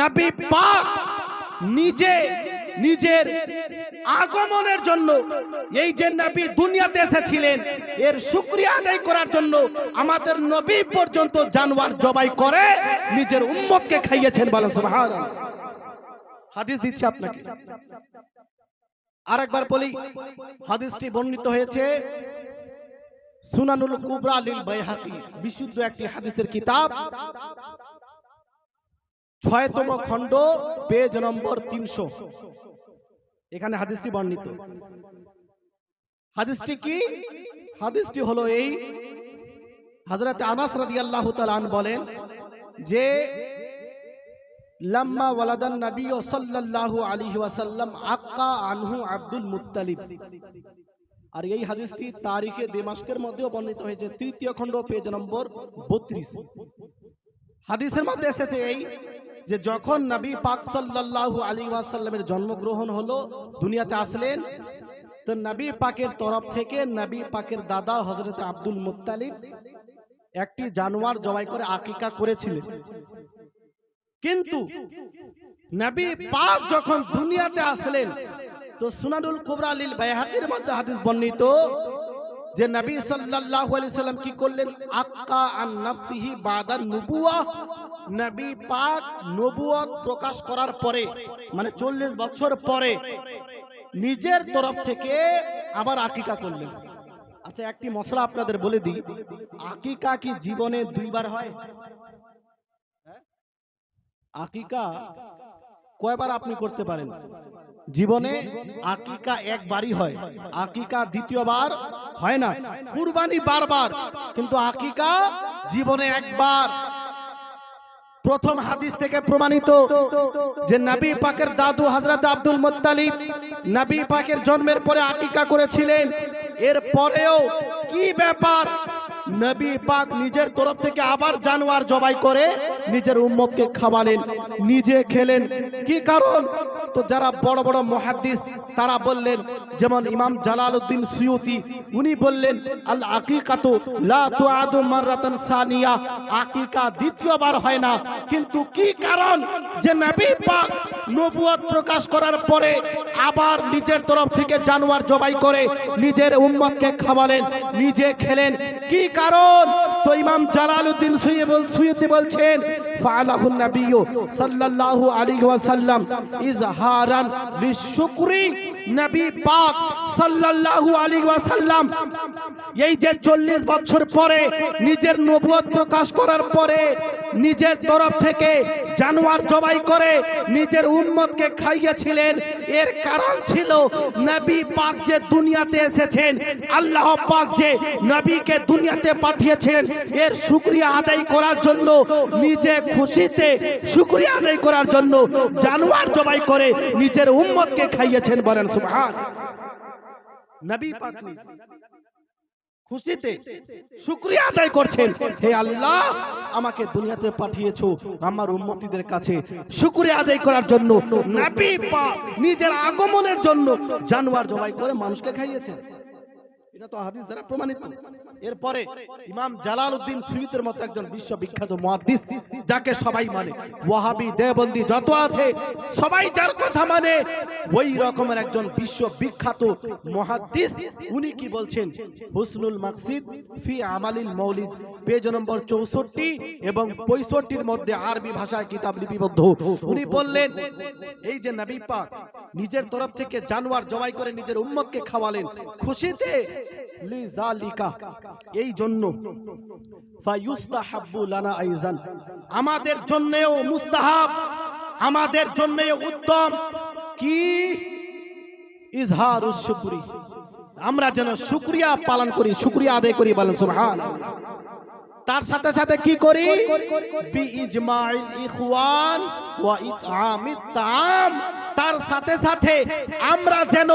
নবী পাক নিজের আগমনের জন্য, এই যে নবী দুনিয়াতে এসেছিলেন এর শুকরিয়া আদায় করার জন্য আমাদের নবী পর্যন্ত জানোয়ার জবাই করে নিজের উম্মতকে খাইয়েছেন। বলেন সুবহানাল্লাহ। হাদিস দিচ্ছি আপনাকে, আরেকবার বলি। হাদিসটি বর্ণিত হয়েছে সুনানুল কুবরা লিল বাইহাকি, বিশুদ্ধ একটি হাদিসের কিতাব, 6তম খণ্ড, পেজ নম্বর 300। এখানে হাদিসটি বর্ণিত। হাদিসটি কি? হাদিসটি হলো এই, হযরত আনাস রাদিয়াল্লাহু তাআলা আনহু বলেন যে লাম্মা ওয়ালাদান নবী সাল্লাল্লাহু আলাইহি ওয়াসাল্লাম আক্কা আনহু আব্দুল মুত্তালিব। আর এই হাদিসটি তারিখে দিমাশকের মধ্যেও বর্ণিত হয়েছে, 3য় খণ্ড, পেজ নম্বর 32। হাদিসের মধ্যে এসেছে এই যে যখন নবী পাক সাল্লাল্লাহু আলাইহি ওয়াসাল্লামের জন্মগ্রহণ হলো, দুনিয়াতে আসলেন, তো নবী পাকের তরফ থেকে নবী পাকের দাদা হযরত আব্দুল মুত্তালিব একটি জানোয়ার জবাই করে আকিকা করেছিলেন। কিন্তু নবী পাক যখন দুনিয়াতে আসলেন, তো সুনানুল কুবরা লিল বাইহাকির মধ্যে হাদিস বর্ণিত যে নবী সাল্লাল্লাহু আলাইহি সাল্লাম কি করলেন? আক্কা আন নাফসিহি বাদা নবুওয়াহ, নবী পাক নবুয়ত প্রকাশ করার পরে, মানে 40 বছর পরে নিজের তরফ থেকে আবার আকিকা করলেন। আচ্ছা, একটি মশলা আপনাদের বলে দিই, আকিকা কি জীবনে 2 বার হয়? আকিকা কয়বার আপনি করতে পারেন জীবনে? আকিকা একবারই হয়, আকিকা দ্বিতীয়বার হয় না। কুরবানি বারবার, কিন্তু আকিকা জীবনে একবার। প্রথম হাদিস থেকে প্রমাণিত যে নবী পাকের দাদু হযরত আব্দুল মুত্তালিব নবী পাকের জন্মের পরে আকিকা করেছিলেন। এর পরেও কি ব্যাপার, নবী পাক নিজের তরফ থেকে আবার জানোয়ার জবাই করে নিজের উম্মতকে খাওয়ালেন, নিজে খেলেন। কি কারণ? তো যারা বড় বড় মুহাদ্দিস তারা বললেন, যেমন ইমাম জালালউদ্দিন সুয়ুতি, উনি বললেন আল আকিকাতু লা তুআদু মাররাতান সানিয়া, আকিকা দ্বিতীয়বার হয় না। কিন্তু কি কারণ যে নবী পাক নবুয়ত প্রকাশ করার পরে আবার নিজের তরফ থেকে জানোয়ার জবাই করে নিজের উম্মতকে খাওয়ালেন, নিজে খেলেন? কি কারণ? তো ইমাম জালালউদ্দিন সুয়ুতি বলছেন ফাআলাহুন নবী সাল্লাল্লাহু আলাইহি ওয়াসাল্লাম ইজহারান লিশুকরি, নবী পাক সাল্লাল্লাহু আলাইহি ওয়াসাল্লাম এই যে 40 বছর পরে নিজের নবুয়ত প্রকাশ করার পরে নিজের তরফ থেকে জানোয়ার জবাই করে নিজের উম্মতকে খাইয়েছিলেন। এর কারণ ছিল নবী পাক যে দুনিয়াতে এসেছেন, আল্লাহ পাক যে নবীকে দুনিয়াতে পাঠিয়েছেন, এর শুকরিয়া আদায় করার জন্য, নিজে খুশিতে শুকরিয়া আদায় করার জন্য জানোয়ার জবাই করে নিজের উম্মতকে খাইয়েছেন। বলেন সুবহান। নবী পাক খুশিতে শুকরিয়া আদায় করছেন, হে আল্লাহ আমাকে দুনিয়াতে পাঠিয়েছো আমার উম্মতিদের কাছে শুকরিয়া আদায় করার জন্য। নবী পাক নিজের আগমনের জন্য জানোয়ার জবাই করে মানুষকে খাইয়েছেন। এটা তো হাদিস দ্বারা প্রমাণিত। এরপরে ইমাম জালালউদ্দিন সুয়ুতির মতো একজন বিশ্ববিখ্যাত মুহাদ্দিস, যাকে সবাই মানে, ওয়াহাবি দেওবন্দি যত আছে সবাই যার কথা মানে, ওই রকমের একজন বিশ্ববিখ্যাত মুহাদ্দিস, উনি কি বলছেন? হুসনুল মাকসিদ ফি আমালিল মৌলিদ, পেজ নম্বর 64 এবং 65 মধ্যে আরবি ভাষায় কিতাব লিপিবদ্ধ। উনি বললেন এই যে নবী পাক নিজের তরফ থেকে জানোয়ার জবাই করে নিজের উম্মতকে খাওয়ালেন খুশিতে, লিজালিকা এই জন্য, ফায়ুস্তাহাব্বু লানা আইজান আমাদের জন্যও মুস্তাহাব, আমাদের জন্যও উত্তম কি? ইজহারুশ শুকরি, আমরা যেন শুকরিয়া পালন করি, শুকরিয়া আদায় করি। বলেন সুবহানাল্লাহ। তার সাথে সাথে কি করি? বি ইজমাইল ইখওয়ান ওয়া ইতআমিত তাআম, তার সাথে সাথে আমরা যেন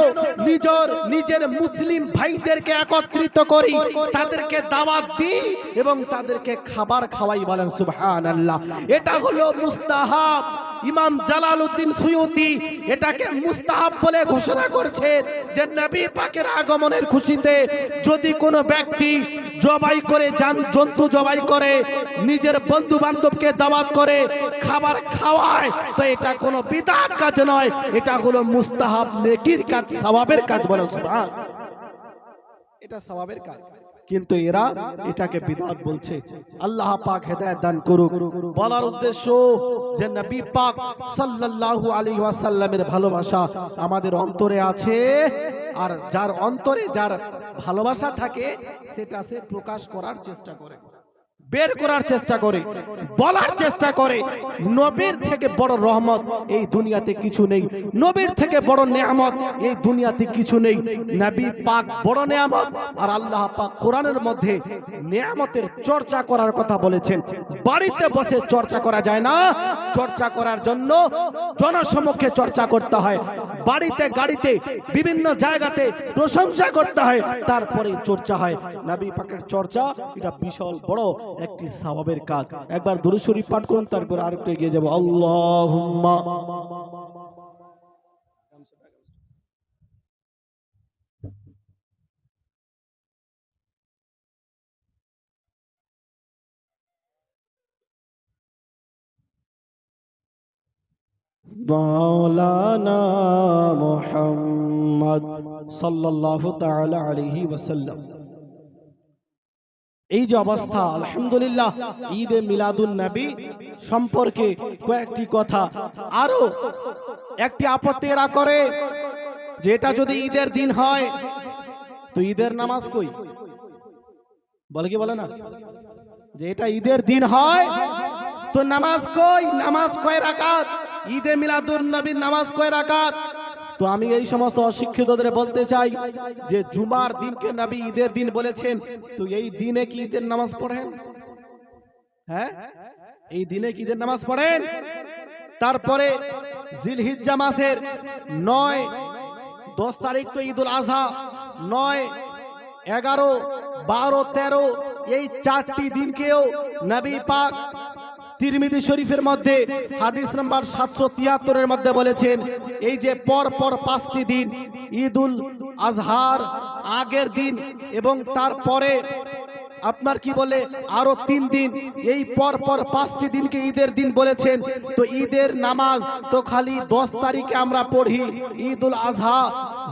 নিজের মুসলিম ভাইদেরকে একত্রিত করি, তাদেরকে দাওয়াত দিই এবং তাদেরকে খাবার খাওয়াই। বলেন সুবহানাল্লাহ। এটা হলো মুস্তাহাব। ইমাম জালালউদ্দিন সুয়ুতি এটাকে মুস্তাহাব বলে ঘোষণা করেছেন যে নবী পাকের আগমনের খুশিতে যদি কোনো ব্যক্তি জবাই করে, জন্তু জবাই করে, নিজের বন্ধু বান্ধবকে দাওয়াত করে, খাবার খাওয়ায়, তো এটা কোনো বিদআত কাজ নয়, এটা হলো মুস্তাহাব নেকির কাজ, সওয়াবের কাজ। বলেন সুবহান, এটা সওয়াবের কাজ। কিন্তু এরা এটাকে বিদআত বলছে। আল্লাহ পাক হেদায়েত দান করুক। বলার উদ্দেশ্য যে নবী পাক সাল্লাল্লাহু আলাইহি ওয়াসাল্লামের ভালোবাসা আমাদের অন্তরে আছে, আর যার অন্তরে যার ভালোবাসা থাকে সেটা সে প্রকাশ করার চেষ্টা করে, বের করার চেষ্টা করে, বলার চেষ্টা করে। নবীর থেকে বড় রহমত এই দুনিয়াতে কিছু নেই, নবীর থেকে বড় নেয়ামত এই দুনিয়াতে কিছু নেই। নবী পাক বড় নেয়ামত, আর আল্লাহ পাক কোরআনের মধ্যে নেয়ামতের চর্চা করার কথা বলেছেন। বাড়িতে বসে চর্চা করা যায় না, চর্চা করার জন্য জনসমক্ষে চর্চা করতে হয়, বাড়িতে গাড়িতে বিভিন্ন জায়গাতে প্রশংসা করতে হয়, তারপরে চর্চা হয়। নবী পাকের চর্চা এটা বিশাল বড় একটি সওয়াবের কাজ। একবার দুরূদ শরীফ পাঠ করুন, তারপর আরেকটু এগিয়ে যাব। আল্লাহুম্মা মাওলানা মুহাম্মদ সাল্লাল্লাহু তাআলা আলাইহি ওয়াসাল্লাম। এই যে অবস্থা, আলহামদুলিল্লাহ, ঈদে মিলাদুন নবী সম্পর্কে কয়েকটি কথা। আরো একটি আপত্তি এরা করে যে এটা যদি ঈদের দিন হয় তো ঈদের নামাজ কই? বলে কি বলে না যে এটা ঈদের দিন হয় তো নামাজ কই? নামাজ কয় রাকাত? ঈদে মিলাদুন নবীর নামাজ কয় রাকাত? তো আমি এই সমস্ত অশিক্ষিতদের বলতে চাই যে জুমার দিনকে নবী ঈদের দিন বলেছেন, তো এই দিনে কি ঈদের নামাজ পড়েন? হ্যাঁ, এই দিনে কি ঈদের নামাজ পড়েন? তারপরে জিলহিজ্জা মাসের 9, 10 তারিখ তো ঈদুল আজহা, 9, 11, 12, 13 এই 4টি দিনকেও নবী পাক তিরমিজি শরীফের মধ্যে হাদিস নাম্বার 773 এর মধ্যে বলেছেন এই যে পর পর 5টি দিন, ঈদুল আজহার আগের দিন এবং তারপরে আপনার কি বলে আরো 3 দিন, এই পর পর 5টি দিনকে ঈদের দিন বলেছেন। তো ঈদের নামাজ তো খালি 10 তারিখে আমরা পড়ি, ঈদুল আজহা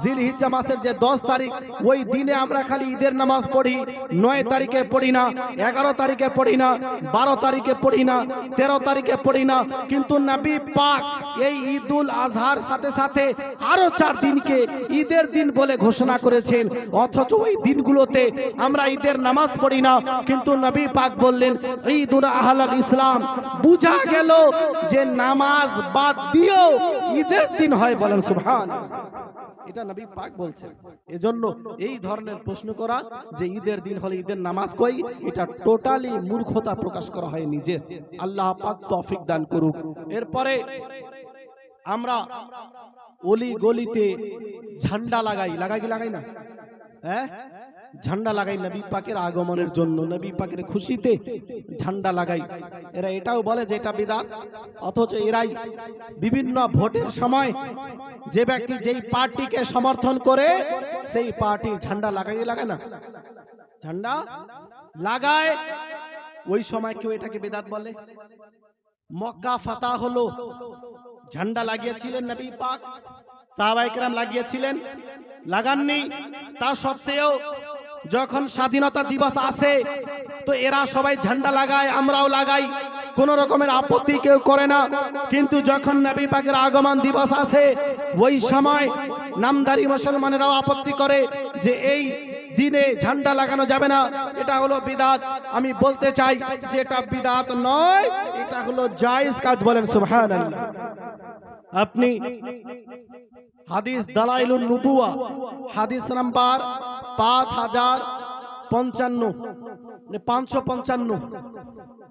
জিলহিজ্জা মাসের যে 10 তারিখ ওই দিনে আমরা খালি ঈদের নামাজ পড়ি, 9 তারিখে পড়ি না, 11 তারিখে পড়ি না, 12 তারিখে পড়ি না, 13 তারিখে পড়ি না। কিন্তু নবী পাক এই ঈদুল আজহার সাথে সাথে আরো 4 দিনকে ঈদের দিন বলে ঘোষণা করেছেন, অথচ ওই দিনগুলোতে আমরা ঈদের নামাজ পড়ি না। কিন্তু নবী পাক বললেন ঈদুল আহলাল ইসলাম, বুঝা গেল যে নামাজ বাদ দিয়েও ঈদের দিন হয়। বলেন সুবহানাল্লাহ, এটা নবী পাক বলছেন। এজন্য এই ধরনের প্রশ্ন করা যে ঈদের দিন হলে ঈদের নামাজ কই, এটা টোটালি মূর্খতা প্রকাশ করা হয় নিজের। আল্লাহ পাক তৌফিক দান করুক। এরপরে আমরা অলি গলিতে ঝান্ডা লাগাই কি লাগাই না? হ্যাঁ, ঝান্ডা লাগাই নবী পাকের আগমনের জন্য, নবী পাকের খুশিতে ঝান্ডা লাগাই। এরা এটাও বলে যে এটা বিদআত, অথচ এরাই বিভিন্ন ভোটের সময় যে ব্যক্তি যেই পার্টিকে সমর্থন করে সেই পার্টির ঝান্ডা লাগায় না, ঝান্ডা লাগায়। ওই সময় কেউ এটাকে বিদআত বলে? মক্কা ফাতা হলো, ঝান্ডা লাগিয়েছিলেন নবী পাক, সাহাবায়ে কেরাম লাগিয়েছিলেন, লাগাননি। তা সত্ত্বেও যখন স্বাধীনতা দিবস আসে তো এরা সবাই ঝান্ডা লাগায়, আমরাও লাগাই, কোন রকমের আপত্তি কেউ করে না। কিন্তু যখন নবী পাকের আগমন দিবস আসে ওই সময় নামধারী মুসলমানেরাও আপত্তি করে যে এই দিনে ঝান্ডা লাগানো যাবে না, এটা হলো বিদআত। আমি বলতে চাই যে এটা বিদআত নয়, এটা হলো জায়েজ কাজ। বলেন সুবহানাল্লাহ। আপনি হাদিস দালাইলুন নুবুওয়া হাদিস নাম্বার 5055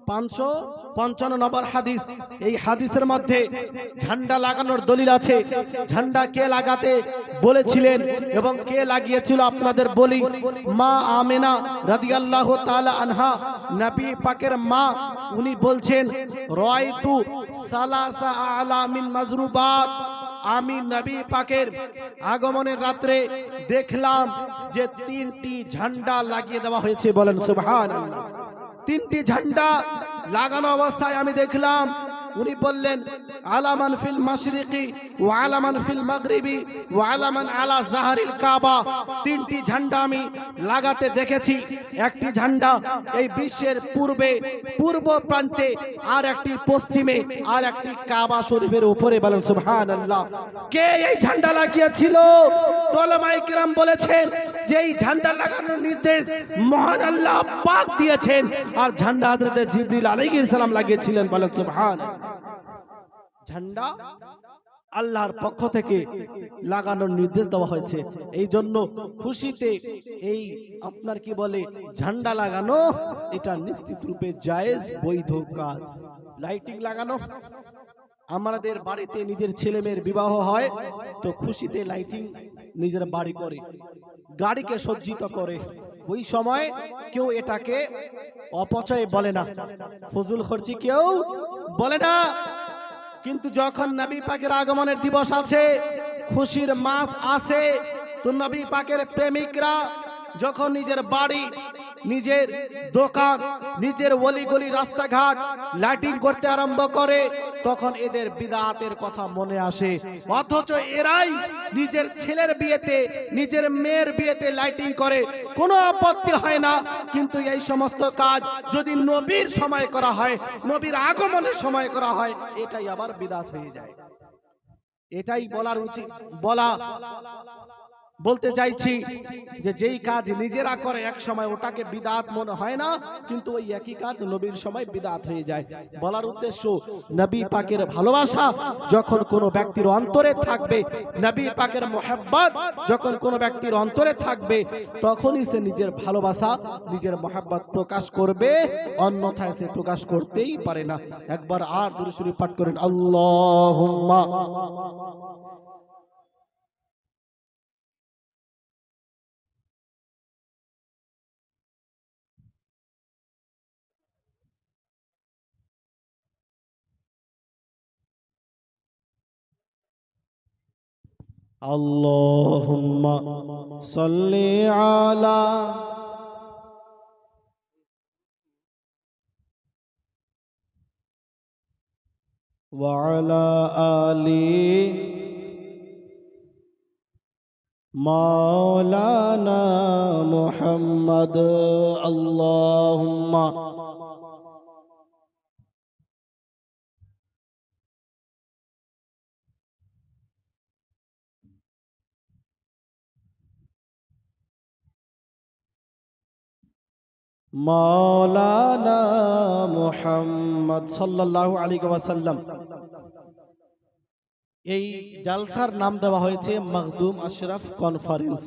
555 নম্বর হাদিস। এই হাদিসের মধ্যে ঝান্ডা লাগানোর দলিল আছে। ঝান্ডা কে লাগাতে বলেছিলেন এবং কে লাগিয়েছিল আপনাদের বলি। মা আমেনা রাদিয়াল্লাহু তাআলা আনহা, নবী পাকের মা, উনি বলছেন রাআইতু সালাসা আলামিন মাজরুবাত, আমি নবী পাকের আগমনের রাত্রে দেখলাম যে 3টি ঝান্ডা লাগিয়ে দেওয়া হয়েছে। বলেন সুবহানাল্লাহ। 3টি ঝান্ডা লাগানো অবস্থায় আমি দেখলাম। উনি বললেন আলামান ফিল মাশরিকি ওয়া আলামান ফিল মাগরিবি ওয়া আলামান আলা জাহরিল কাবা। 3টি ঝান্ডা আমি লাগাতে দেখেছি। একটি ঝান্ডা এই বিশ্বের পূর্ব প্রান্তে, আর একটি পশ্চিমে, আর একটি কাবা শরীফের উপরে। বলেন সুবহানাল্লাহ। কে এই ঝান্ডা লাগিয়েছিল? উলামায়ে কিরাম বলেছেন যে এই ঝান্ডা লাগানোর নির্দেশ মহান আল্লাহ পাক দিয়েছেন, আর ঝান্ডা হযরত জিবরিল আলাইহিস সালাম লাগিয়েছিলেন। বলেন সুবহানাল্লাহ। ঝান্ডা আল্লাহর পক্ষ থেকে লাগানোর নির্দেশ দেওয়া হয়েছে। এই জন্য খুশিতে এই আপনার কি বলে ঝান্ডা লাগানো, এটা নিশ্চিত রূপে জায়েজ বৈধ কাজ। লাইটিং লাগানো, আমাদের বাড়িতে নিজের ছেলে মেয়ের বিবাহ হয় তো খুশিতে লাইটিং নিজের বাড়ি করে, গাড়িকে সজ্জিত করে। ওই সময় কেউ এটাকে অপচয় বলে না, ফজুল খরচি কেউ বলে না। কিন্তু যখন নবী পাকের আগমনের দিবস আছে, খুশির মাস আছে, তো নবী পাকের প্রেমিকরা যখন নিজের বাড়ি, নিজের দোকান, নিজের অলিগলি রাস্তাঘাট লাইটিং করতে আরম্ভ করে, তখন এদের বিদআতের কথা মনে আসে। অথচ এরাই নিজের ছেলের বিয়েতে, নিজের মেয়ের বিয়েতে লাইটিং করে, কোনো আপত্তি হয় না। কিন্তু এই সমস্ত কাজ যদি নবীর সময় করা হয়, নবীর আগমনের সময় করা হয়, এটাই আবার বিদআত হয়ে যায়। এটাই বলার উচিত। বলতে চাইছি যে যেই কাজ নিজেরা করে এক সময় ওটাকে বিদআত মনে হয় না, কিন্তু ওই একই কাজ নবীর সময় বিদআত হয়ে যায়। বলার উদ্দেশ্য, নবী পাকের ভালোবাসা যখন কোনো ব্যক্তির অন্তরে থাকবে, নবী পাকের মুহাব্বত যখন কোনো ব্যক্তির অন্তরে থাকবে, তখনই সে নিজের ভালোবাসা, নিজের মুহাব্বত প্রকাশ করবে, অন্যথায় সে প্রকাশ করতেই পারে না। একবার আর দুরূদ শরীফ পাঠ করেন, আল্লাহুম্মা আল্লাহুম্মা সাল্লি আলা ওয়া আলা আলি মাওলানা মুহাম্মদ। আল্লাহুম্মা মাওলানা মুহাম্মদ সাল্লাল্লাহু আলাইহি ওয়াসাল্লাম। এই জালসার নাম দেওয়া হয়েছে মাখদুম আশরাফ কনফারেন্স।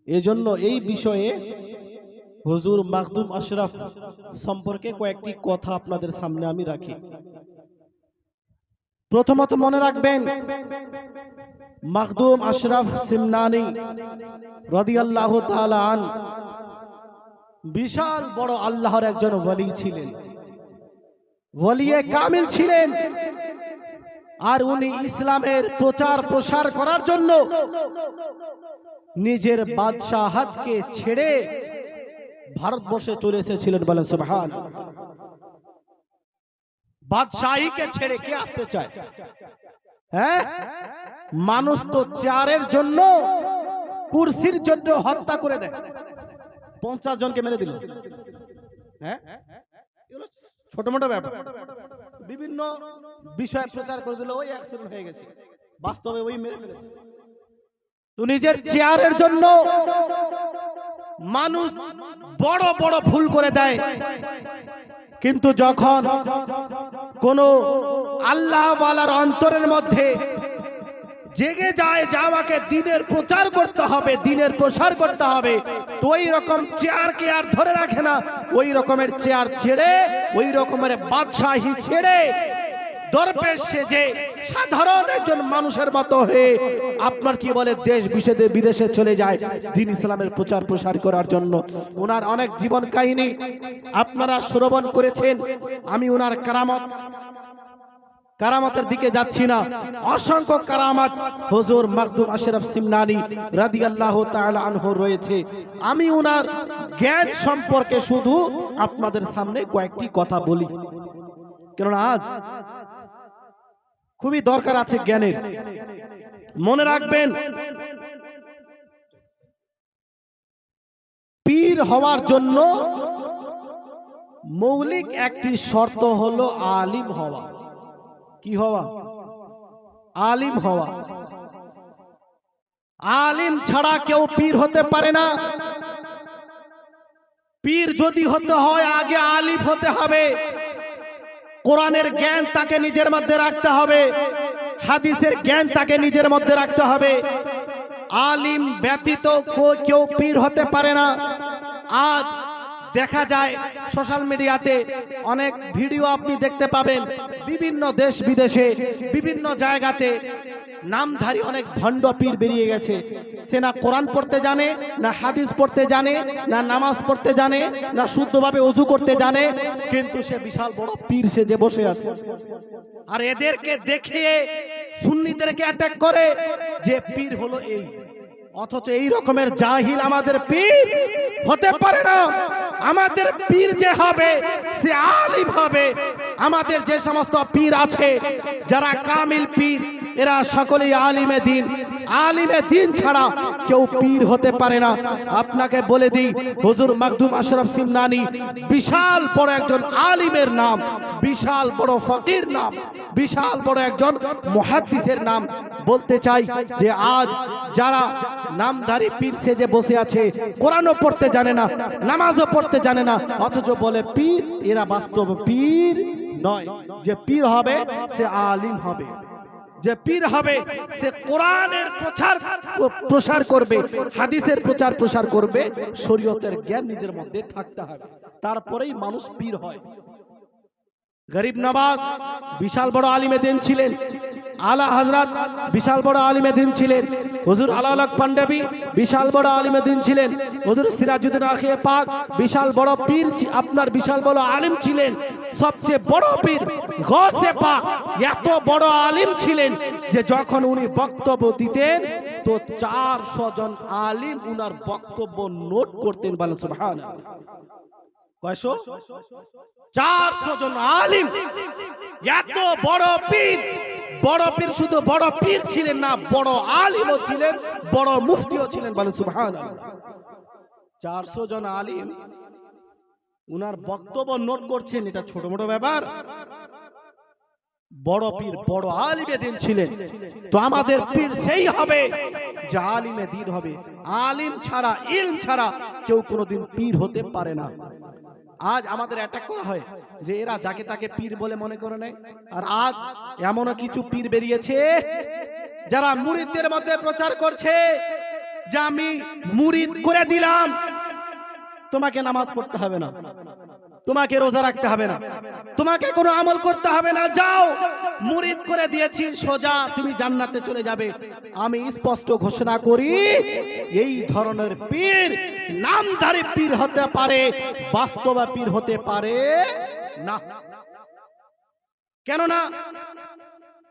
এজন্য এই বিষয়ে হুজুর মাখদুম আশরাফ সম্পর্কে কয়েকটি কথা আপনাদের সামনে আমি রাখি। প্রথমত মনে রাখবেন, মাখদুম আশরাফ সিমনানি রাদিয়াল্লাহু তাআলা আন বিশাল বড় আল্লাহর একজন ওলি ছিলেন, ওলিয়ে কামিল ছিলেন। আর উনি ইসলামের প্রচার প্রসার করার জন্য নিজের বাদশাহতকে ছেড়ে ভারতবর্ষে চলে এসেছিলেন। বলেন সুবহানাল্লাহ। বাদশাহীকে ছেড়ে কে আসতে চায়? হ্যাঁ, মানুষ তো চেয়ারের জন্য, কুরসির জন্য হত্যা করে দেয়। 50 জনকে মেরে দিল। হ্যাঁ, ছোট মোটো ব্যাপার। বিভিন্ন বিষয়ে প্রচার করে দিল, ওই অ্যাক্সিডেন্ট হয়ে গেছে, বাস্তবে ওই মেরে ফেলেছে। তো নিজের চেয়ারের জন্য মানুষ বড় বড় ভুল করে দেয়, কিন্তু যখন কোন আল্লাহ ওয়ালার অন্তরের মধ্যে জেগে যায় যে আমাকে দ্বীনের প্রচার করতে হবে, দ্বীনের প্রসার করতে হবে, তো ওই রকম চেয়ারকে আর ধরে রাখে না, ওই রকমের চেয়ার ছেড়ে, ওই রকমের বাদশাহী ছেড়ে দরবেশ সেজে সাধারণ একজন মানুষের মতো হয়ে আপনার কি বলে দেশ বিদেশে চলে যায় দ্বীন ইসলামের প্রচার প্রসার করার জন্য। ওনার অনেক জীবন কাহিনী আপনারা শ্রবণ করেছেন। আমি ওনার কারামতের দিকে যাচ্ছি না, অসংখ্য কারামত হুজুর মাকদুম আশরাফ সিমনানি রাদিয়াল্লাহু তাআলা আনহু রয়েছে। আমি ওনার জ্ঞান সম্পর্কে শুধু আপনাদের সামনে কয়েকটি কথা বলি, কেননা আজ খুবই দরকার আছে জ্ঞানের। মনে রাখবেন, পীর হওয়ার জন্য মৌলিক একটি শর্ত হলো আলিম হওয়া। কি হওয়া? আলিম হওয়া। আলিম ছাড়া কেউ পীর হতে পারে না। পীর যদি হতে হয় আগে আলিম হতে হবে। কোরআনের জ্ঞান তাকে নিজের মধ্যে রাখতে হবে, হাদিসের জ্ঞান তাকে নিজের মধ্যে রাখতে হবে। আলিম ব্যতীত কেউ পীর হতে পারে না। আজ দেখা যায় সোশ্যাল মিডিয়াতে অনেক ভিডিও আপনি দেখতে পাবেন, বিভিন্ন দেশ বিদেশে বিভিন্ন জায়গাতে নামধারী অনেক ভণ্ড পীর বেরিয়ে গেছে। সে না কোরআন পড়তে জানে, না হাদিস পড়তে জানে, না নামাজ পড়তে জানে, না শুদ্ধভাবে ওযু করতে জানে, কিন্তু সে বিশাল বড় পীর সেজে বসে আছে। আর এদেরকে দেখিয়ে সুন্নিদেরকে অ্যাটাক করে যে পীর হলো এই। অথচ এই রকমের জাহিল আমাদের পীর হতে পারে না। আমাদের পীর যে হবে সে আলিম হবে। আমাদের যে সমস্ত পীর আছে যারা কামিল পীর, এরা সকলেই আলিমে দ্বীন। আলিমে দ্বীন ছাড়া কেউ পীর হতে পারে না। আপনাকে বলে দিই, হুজুর মাকদুম আশরাফ সিমনানি বিশাল বড় একজন আলিমের নাম, বিশাল বড় ফকির নাম, বিশাল বড় একজন মুহাদ্দিসের নাম। বলতে চাই যে আজ যারা নামধারী পীর সেজে বসে আছে, কোরআনও পড়তে জানে না, নামাজও পড়তে জানে না, অথচ বলে পীর, এরা বাস্তব পীর নয়। যে পীর হবে সে আলিম হবে, যে পীর হবে সে কোরআনের প্রসার করবে, হাদিসের প্রসার করবে, শরীয়তের জ্ঞান নিজের মধ্যে থাকতে হবে, তারপরেই মানুষ পীর হয়। গরিব নওয়াজ বিশাল বড় আলিমে দ্বীন ছিলেন। আলা হযরত বিশাল বড় আলিমে দ্বীন ছিলেন। হুজুর আলাউল পাঞ্জাবি বিশাল বড় আলিমে দ্বীন ছিলেন। হুজুর সিরাজউদ্দিন আখিয়ে পাক বিশাল বড় পীর, আপনার বিশাল বড় আলিম ছিলেন। সবচেয়ে বড় পীর গৌসে পাক এত বড় আলিম ছিলেন যে যখন উনি বক্তব্য দিতেন তো 400 জন আলিম উনার বক্তব্য নোট করতেন। বলেন সুবহানাল্লাহ। কয়শো? 400 জন আলিম। এত বড় পীর। বড় পীর শুধু বড় পীর ছিলেন না, বড় আলিমও ছিলেন, বড় মুফতিও ছিলেন। বলেন সুবহানাল্লাহ। 400 জন আলিম উনার বক্তব্য নোট করছেন, এটা ছোট মোটো ব্যাপার? বড় পীর বড় আলিমে দ্বীন ছিলেন। তো আমাদের পীর সেই হবে যে আলিমে দ্বীন হবে। আলিম ছাড়া, ইলম ছাড়া কেউ কোনোদিন পীর হতে পারে না। আজ আমাদের অ্যাটাক করা হয় যে এরা যাকে তাকে পীর বলে মনে করে নেয়। আর আজ এমনও কিছু পীর বেরিয়েছে যারা মুরিদদের মধ্যে প্রচার করছে যে আমি মুরিদ করে দিলাম, তোমাকে নামাজ পড়তে হবে না, তোমাকে রোজা রাখতে হবে না, তোমাকে কোনো আমল করতে হবে না, যাও মুরিদ করে দিয়েছি, সোজা তুমি জান্নাতে চলে যাবে। আমি স্পষ্ট ঘোষণা করি, এই ধরনের পীর নামধারী পীর হতে পারে, বাস্তবা পীর হতে পারে না। কেননা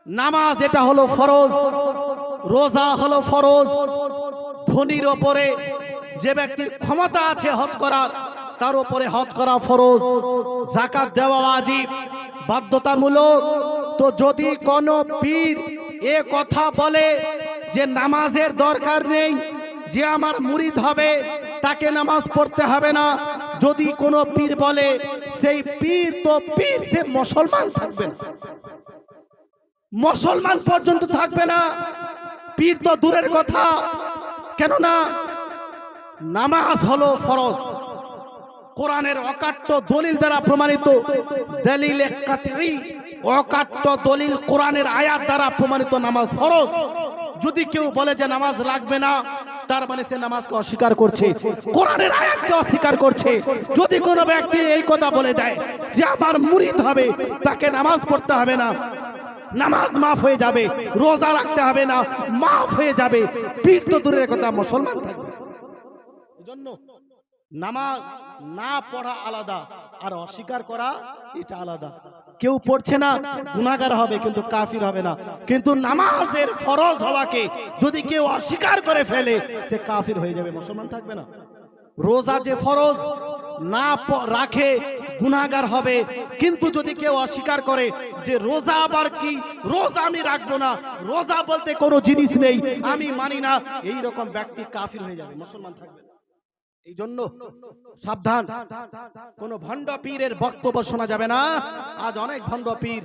নামাজ এটা হলো ফরজ, রোজা হলো ফরজ। ধনীর ওপরে, যে ব্যক্তির ক্ষমতা আছে হজ করার, তার উপরে হজ করা ফরজ, যাকাত দেওয়া ওয়াজিব, বাধ্যতামূলক। তো যদি কোনো পীর এ কথা বলে যে নামাজের দরকার নেই, যে আমার মুরিদ হবে তাকে নামাজ পড়তে হবে না, যদি কোনো পীর বলে, সেই পীর তো পীর, সে মুসলমান থাকবে না, মুসলমান পর্যন্ত থাকবে না, পীর তো দূরের কথা। কেননা নামাজ হলো ফরজ, কোরআনের অকাট্য দলিল দ্বারা প্রমাণিত, দলিল কাতঈ, অকাট্য দলিল কোরআনের আয়াত দ্বারা প্রমাণিত নামাজ ফরজ। যদি কেউ বলে যে নামাজ লাগবে না, তার মানে সে নামাজকে অস্বীকার করছে, কোরআনের আয়াতকে অস্বীকার করছে। যদি কোনো ব্যক্তি এই কথা বলে দেয় যে আমার মুরিদ হবে, তাকে নামাজ পড়তে হবে না, নামাজ মাফ হয়ে যাবে, রোজা রাখতে হবে না, মাফ হয়ে যাবে, পীর তো দূরের কথা মুসলমান থাকবে। এজন্য নামাজ না পড়া আলাদা আর অস্বীকার করা এটা আলাদা। কেউ পড়ছে না গুনাহগার হবে কিন্তু কাফির হবে না, কিন্তু নামাজের ফরজ হওয়াকে যদি কেউ অস্বীকার করে ফেলে সে কাফির হয়ে যাবে, মুসলমান থাকবে না। রোজা যে ফরজ না রাখে গুনাহগার হবে, কিন্তু যদি কেউ অস্বীকার করে যে রোজা আবার কি, রোজা আমি রাখবো না, রোজা বলতে কোনো জিনিস নেই, আমি মানি না, এই রকম ব্যক্তি কাফির হয়ে যাবে, মুসলমান থাকবে না। এই জন্য সাবধান, কোন ভণ্ড পীরের বক্তব্য শোনা যাবে না। আজ অনেক ভণ্ড পীর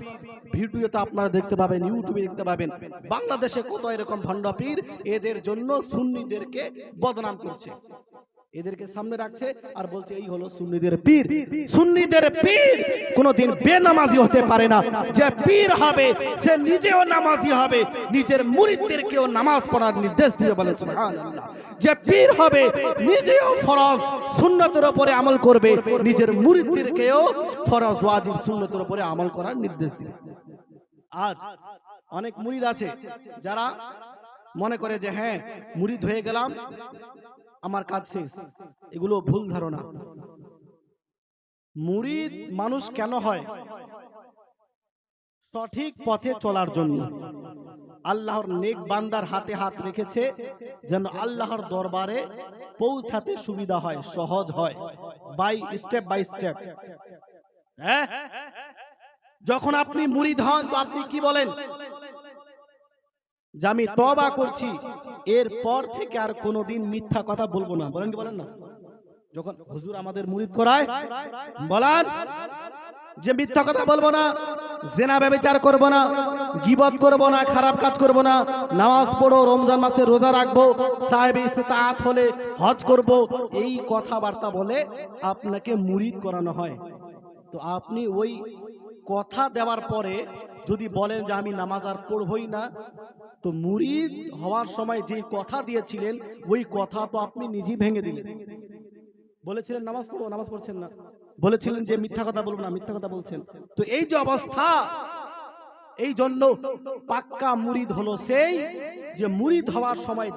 ভিডিওতে আপনারা দেখতে পাবেন, ইউটিউবে দেখতে পাবেন, বাংলাদেশে কত এরকম ভণ্ড পীর এদের জন্য সুন্নিদেরকে বদনাম করছে, এদেরকে সামনে রাখছে আর বলছে এই হলো সুন্নিদের পীর। সুন্নিদের পীর কোনোদিন বেনামাজি হতে পারে না। যে পীর হবে সে নিজেও নামাজি হবে, নিজের মুরিদদেরকেও নামাজ পড়ার নির্দেশ দিয়ে বলে সুবহানাল্লাহ। যে পীর হবে নিজেও ফরজ সুন্নতের উপরে আমল করবে, নিজের মুরিদদেরকেও ফরজ ওয়াজিব সুন্নতের উপরে আমল করার নির্দেশ দিবে। আজ অনেক মুরিদ আছে যারা মনে করে যে হ্যাঁ মুরিদ হয়ে গেলাম, আমার কাজ শেষ। এগুলো ভুল ধারণা। মুরিদ মানুষ কেন হয়? সঠিক পথে চলার জন্য। আল্লাহর নেক বান্দার হাতে হাত রেখেছে যেন আল্লাহর দরবারে পৌঁছাতে সুবিধা হয়, সহজ হয়, বাই স্টেপ বাই স্টেপ। হ্যাঁ, যখন আপনি মুরিদ হন তো আপনি কি বলেন? যে আমি তওবা করছি, এরপর থেকে আর কোনোদিন মিথ্যা কথা বলবো না। বলেন কি বলেন না? যখন হুজুর আমাদের মুরিদ করায় বলেন যে মিথ্যা কথা বলবো না, জিনা ব্যভিচার করবো না, গীবত করবো না, খারাপ কাজ করবো না, নামাজ পড়ো, রমজান মাসে রোজা রাখবো, সাহেব ইস্তেতাআত হলে হজ করব, এই কথাবার্তা বলে আপনাকে মুরিদ করানো হয়। তো আপনি ওই কথা দেওয়ার পরে যদি বলেন যে আমি নামাজ আর পড়বই না, তো মুরিদ হওয়ার সময় যে কথা দিয়েছিলেন ওই কথা তো আপনি নিজেই ভেঙে দিলেন। বলেছিলেন নামাজ পড়ো, নামাজ পড়ছেন না, বলেছিলেন যে মিথ্যা কথা বলবো না, মিথ্যা কথা বলছেন। তো এই যে অবস্থা, এই জন্য পাক্কা মুরিদ হলো সেই যে মুরিদ হওয়ার সময়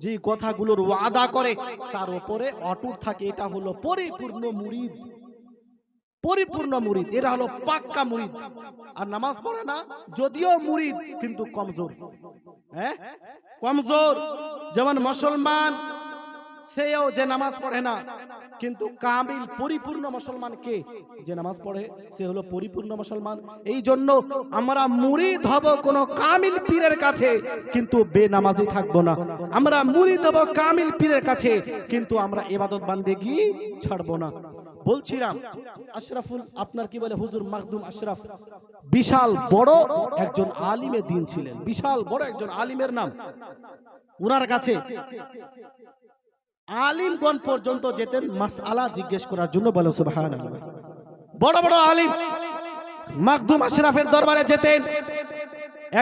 যে কথাগুলোর ওয়াদা করে তার উপরে অটুট থাকে। এটা হলো পরিপূর্ণ মুরিদ, পরিপূর্ণ মুরিদ, এরা হলো পাক্কা মুরিদ। আর নামাজ পড়ে না, যদিও মুরিদ কিন্তু কমজোর। হ্যাঁ, কমজোর। যেমন মুসলমান সেও যে নামাজ পড়ে না, কিন্তু কামিল পরিপূর্ণ মুসলমান কে? যে নামাজ পড়ে সে হলো পরিপূর্ণ মুসলমান। এই জন্য আমরা মুরিদ হব কোন কামিল পীরের কাছে, কিন্তু বেনামাজি থাকবো না। আমরা মুরিদ হব কামিল পীরের কাছে, কিন্তু আমরা ইবাদত বান্দেগি ছাড়বো না। বলছিলাম আশরাফুল, আপনার কি বলে হুজুর মাখদুম আশরাফ, বিশাল বড় একজন আলিমে দ্বীন ছিলেন, বিশাল বড় একজন আলিমের নাম। উনার কাছে আলিমগণ পর্যন্ত যেতেন মাসআলা জিজ্ঞেস করার জন্য, বলে সুবহানাল্লাহ। বড় বড় আলিম মাখদুম আশরাফের দরবারে যেতেন।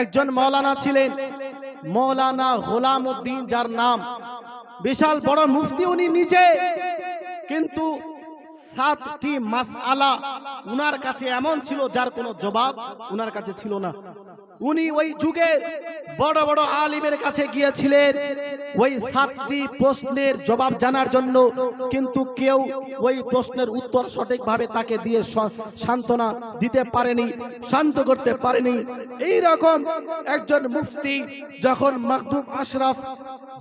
একজন মাওলানা ছিলেন, মাওলানা গোলাম উদ্দিন, যার নাম, বিশাল বড় মুফতি উনি নিজে, কিন্তু 7টি মাসআলা উনার কাছে এমন ছিল যার কোনো জবাব উনার কাছে ছিল না। উনি ওই যুগে বড় বড় আলিমের কাছে গিয়েছিলেন ওই 7টি প্রশ্নের জবাব জানার জন্য, কিন্তু কেউ ওই প্রশ্নের উত্তর সঠিকভাবে তাকে দিয়ে সান্ত্বনা দিতে পারেনি, শান্ত করতে পারেনি। এই রকম একজন মুফতি যখন মাখদুম আশরাফ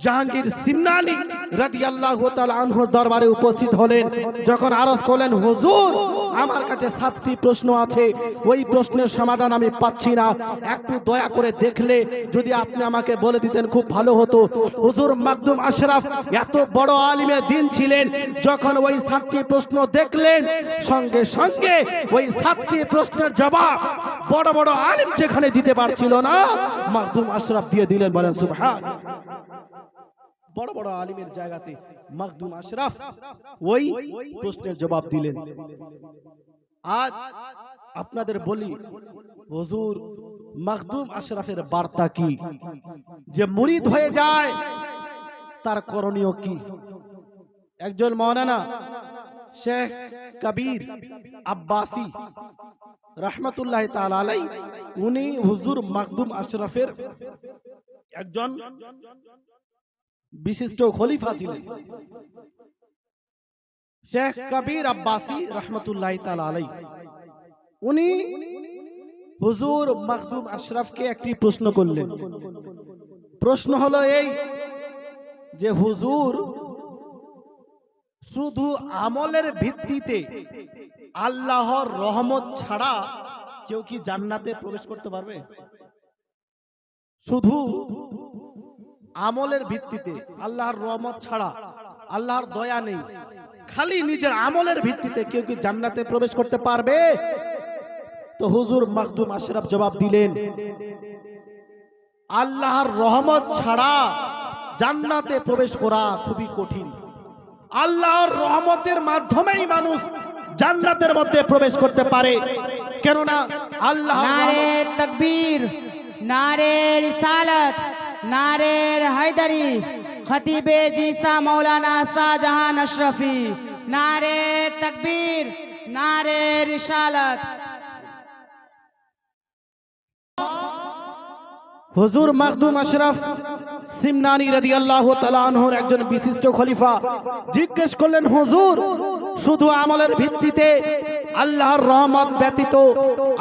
জাহাঙ্গীর সিমনানি রাদিয়াল্লাহু তাআলা আনহুর দরবারে উপস্থিত হলেন, যখন আরজ করলেন হুজুর আমার কাছে 7টি প্রশ্ন আছে, ওই প্রশ্নের সমাধান আমি পাচ্ছি না, একটু দয়া করে দেখলে যদি আপনি আমাকে বলে দিতেন খুব ভালো হতো। হুজুর মাখদুম আশরাফ এত বড় আলিমে দ্বীন ছিলেন, যখন ওই 7টি প্রশ্ন দেখলেন সঙ্গে সঙ্গে ওই 7টি প্রশ্নের জবাব বড় বড় আলিম যেখানে দিতে পারছিল না, মাখদুম আশরাফ দিয়ে দিলেন। বলেন সুবহানাল্লাহ। বড় বড় আলিমের জায়গাতে মাখদুম আশরাফ ওই প্রশ্নের জবাব দিলেন। আজ আপনাদের বলি হুজুর মাখদুম আশরাফের বার্তা কি, যে মুরিদ হয়ে যায় তার করণীয় কি। একজন মাওলানা শেখ কবির আব্বাসী রহমতুল্লাহ তাআলা আলাইহি, উনি হুজুর মাখদুম আশরাফের একজন বিশিষ্ট খলিফা ছিলেন। শেখ কবির আব্বাসী রহমতুল্লাহ তাআলা আলাইহি, উনি হুজুর মাখদুম আশরাফকে একটি প্রশ্ন করলেন। প্রশ্ন হলো এই যে হুজুর, শুধু আমলের ভিত্তিতে আল্লাহর রহমত ছাড়া কেউ কি জান্নাতে প্রবেশ করতে পারবে? শুধু আমলের ভিত্তিতে, আল্লাহর রহমত ছাড়া, আল্লাহর দয়া নেই, খালি নিজের আমলের ভিত্তিতে কেউ কি জান্নাতে প্রবেশ করতে পারবে? তো হুজুর মাখদুম আশরাফ জবাব দিলেন, আল্লাহর রহমত ছাড়া জান্নাতে প্রবেশ করা খুবই কঠিন। আল্লাহর রহমতের মাধ্যমেই মানুষ জান্নাতের মধ্যে প্রবেশ করতে পারে। কেননা আল্লাহ নারে তাকবীর, নারে রিসালাত, নারে হায়দারি, খতিবে জিসা মৌলানা শাহজাহান আশরাফি, নারে তাকবীর, নারে রিসালাত। হুজুর মাখদুম আশরাফ সিমনানি রাদিয়াল্লাহু তাআলা আনহুর একজন বিশিষ্ট খলিফা জিজ্ঞেস করলেন, হুজুর, শুধু আমলের ভিত্তিতে আল্লাহর রহমত ব্যতীত,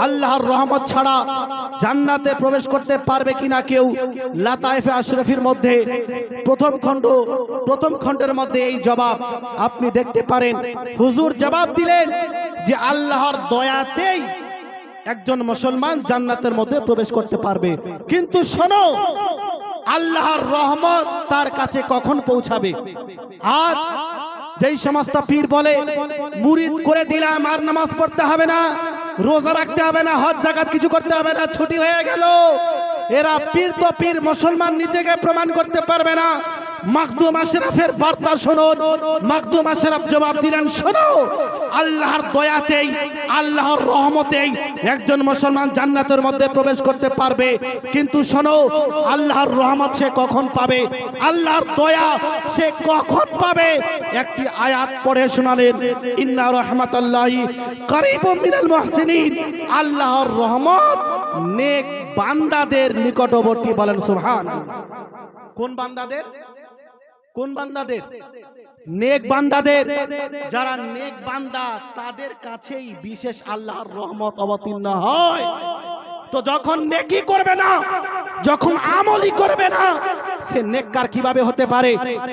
আল্লাহর রহমত ছাড়া জান্নাতে প্রবেশ করতে পারবে কিনা কেউ? লাতায়েফে আশরাফির মধ্যে প্রথম খণ্ডের মধ্যে এই জবাব আপনি দেখতে পারেন। হুজুর জবাব দিলেন যে আল্লাহর দয়াতেই একজন মুসলমান জান্নাতের মধ্যে প্রবেশ করতে পারবে। কিন্তু শোনো, আল্লাহর রহমত তার কাছে কখন পৌঁছাবে? আজ যেই সমস্ত পীর বলে মুরিদ করে দিলাম, আর নামাজ পড়তে হবে না, রোজা রাখতে হবে না, হজ যাকাত কিছু করতে হবে না, ছুটি হয়ে গেল, এরা পীর তো পীর, মুসলমান নিজেকে প্রমাণ করতে পারবে না। মাখদুম আশরাফের বার্তা শোনো। মাখদুম আশরাফ জবাব দিলেন, শোনো, আল্লাহর দয়াতেই, আল্লাহর রহমতেই একজন মুসলমান জান্নাতের মধ্যে প্রবেশ করতে পারবে। কিন্তু শোনো, আল্লাহর রহমত সে কখন পাবে, আল্লাহর দয়া সে কখন পাবে? একটি আয়াত পড়ে শোনালেন, ইন্না রাহমাতাল্লাহি কারীবুম মিনাল মুহসিনিন। আল্লাহর রহমত নেক বান্দাদের নিকটবর্তী। বলেন সুবহানাল্লাহ। কোন বান্দাদের? কোন বান্দাদের? নেক বান্দাদের। যারা নেক বান্দা তাদের কাছেই বিশেষ আল্লাহর রহমত অবতীর্ণ হয়। তো যখন নেকি করবে না, যখন আমলই করবে না, সে নেককার কিভাবে হতে পারে?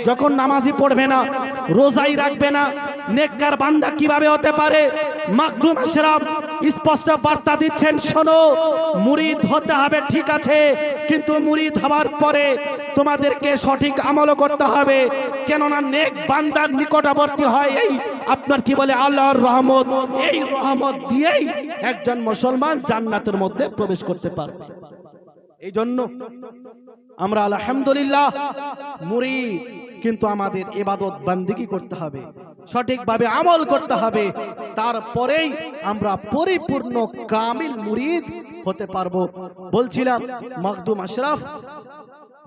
যখন নামাজি পড়বে না, রোজাই রাখবে না, নেককার বান্দা কিভাবে হতে পারে? মাখদুম আশরাফ স্পষ্ট বার্তা দিচ্ছেন, শোনো, মুরিদ হতে হবে ঠিক আছে, কিন্তু মুরিদ হওয়ার পরে তোমাদেরকে সঠিক আমলও করতে হবে। কেননা নেক বান্দার নিকটবর্তী হয় এই আপনার কি বলে আল্লাহর রহমত। এই রহমত দিয়েই একজন মুসলমান জান্নাতের মধ্যে প্রবেশ করতে পারবে। এই জন্য আমরা আলহামদুলিল্লাহ মুরিদ, কিন্তু আমাদের ইবাদত বান্দিগি করতে হবে, সঠিকভাবে আমল করতে হবে, তারপরেই আমরা পরিপূর্ণ কামিল মুরিদ হতে পারবো। বলছিলাম মাখদুম আশরাফ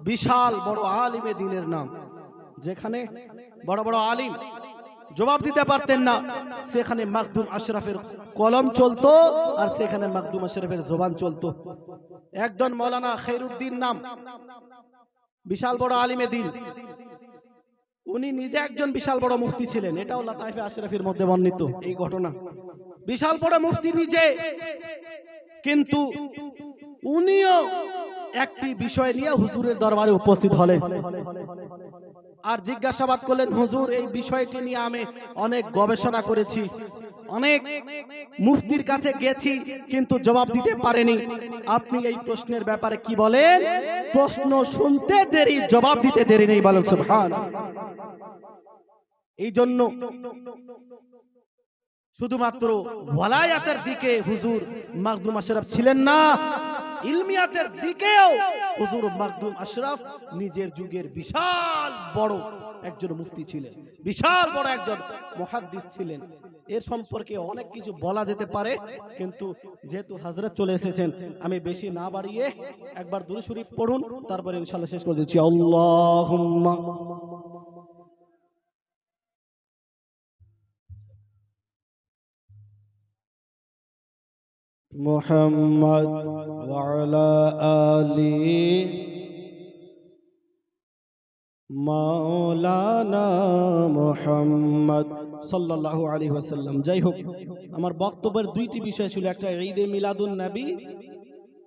বিশাল বড় আলিমে দ্বীনের নাম। যেখানে বড় বড় আলিম জবাব দিতে পারতেন না, সেখানে মাখদুম আশরাফের কলম চলতো, আর সেখানে মাখদুম আশরাফের জবান চলতো। একজন মৌলানা খৈরুদ্দিন নাম, বিশাল বড় আলিমে দ্বীন, উনি নিজে একজন বিশাল বড় মুফতি ছিলেন। এটাও লাতায়েফে আশরাফির মধ্যে বর্ণিত এই ঘটনা। বিশাল বড় মুফতি নিজে, কিন্তু উনিও একটি বিষয় নিয়ে হুজুরের দরবারে উপস্থিত হলেন আর জিজ্ঞাসাবাদ করলেন, হুজুর, এই বিষয়টি নিয়ে আমি অনেক গবেষণা করেছি, অনেক মুফতির কাছে গেছি, কিন্তু জবাব দিতে পারেনি। আপনি এই প্রশ্নের ব্যাপারে কি বলেন? প্রশ্ন শুনতে দেরি, জবাব দিতে দেরি নেই। বলেন সুবহানাল্লাহ। এই জন্য শুধুমাত্র ওয়ালায়াতের দিকে হুজুর মাখদুম আশরাফ ছিলেন না, ইলমিয়াতের দিকেও হুজুর মাখদুম আশরাফ নিজের যুগের বিশাল বড় একজন মুফতি ছিলেন, বিশাল বড় একজন মুহাদ্দিস ছিলেন। এর সম্পর্কে অনেক কিছু বলা যেতে পারে, কিন্তু যেহেতু হযরত চলে এসেছেন আমি বেশি না বাড়িয়ে একবার দুরূদ শরীফ পড়ুন, তারপরে ইনশাআল্লাহ শেষ করে দিচ্ছি। আল্লাহুম্মা মুহাম্মদ ওয়া আলা আলি মাওলানা মুহাম্মদ সাল্লাল্লাহু আলাইহি ওয়াসাল্লাম। যাই হোক, আমার বক্তব্যের দুইটি বিষয় ছিল, একটা ঈদে মিলাদুন নবী,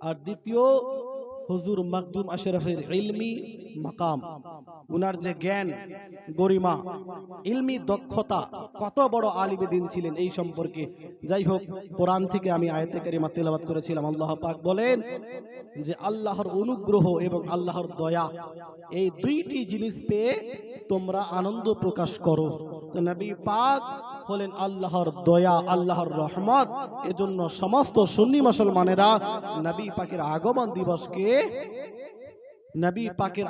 আর দ্বিতীয় হুজুর মাকদুম আশরাফের ইলমি মাকাম, উনার যে জ্ঞান গরিমা, ইলমি দক্ষতা, কত বড় আলিমে দ্বীন ছিলেন এই সম্পর্কে। যাই হোক, কোরআন থেকে আমি আয়াতে কারিমা তেলাওয়াত করেছিলাম। আল্লাহ পাক বলেন যে আল্লাহর অনুগ্রহ এবং আল্লাহর দয়া, এই দুইটি জিনিস পেয়ে তোমরা আনন্দ প্রকাশ করো। তো নবী পাক হলেন আল্লাহর দয়া, আল্লাহর রহমত। এজন্য সমস্ত সুন্নি মুসলমানেরা নবী পাকের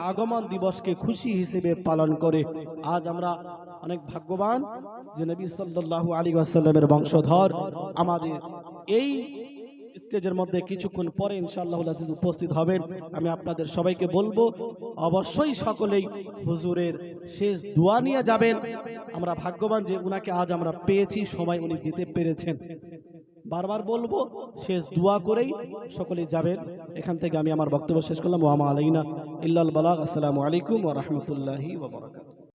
আগমন দিবসকে খুশি হিসেবে পালন করে। আজ আমরা অনেক ভাগ্যবান যে নবী সাল্লাল্লাহু আলাইহি ওয়াসাল্লামের বংশধর আমাদের এই স্টেজের মধ্যে কিছুক্ষণ পরে ইনশাআল্লাহ আজিজ উপস্থিত হবেন। আমি আপনাদের সবাইকে বলবো অবশ্যই সকলেই হুজুরের শেষ দোয়া নিয়ে যাবেন। আমরা ভাগ্যবান যে উনাকে আজ আমরা পেয়েছি, সময় উনি দিতে পেরেছেন। বারবার বলবো শেষ দোয়া করেই সকলেই যাবেন। এখান থেকে আমি আমার বক্তব্য শেষ করলাম। ওয়া মা আলাইনা ইল্লাল বালাগ। আসসালামু আলাইকুম ওয়া রাহমাতুল্লাহি ওয়া বারাকাতুহু।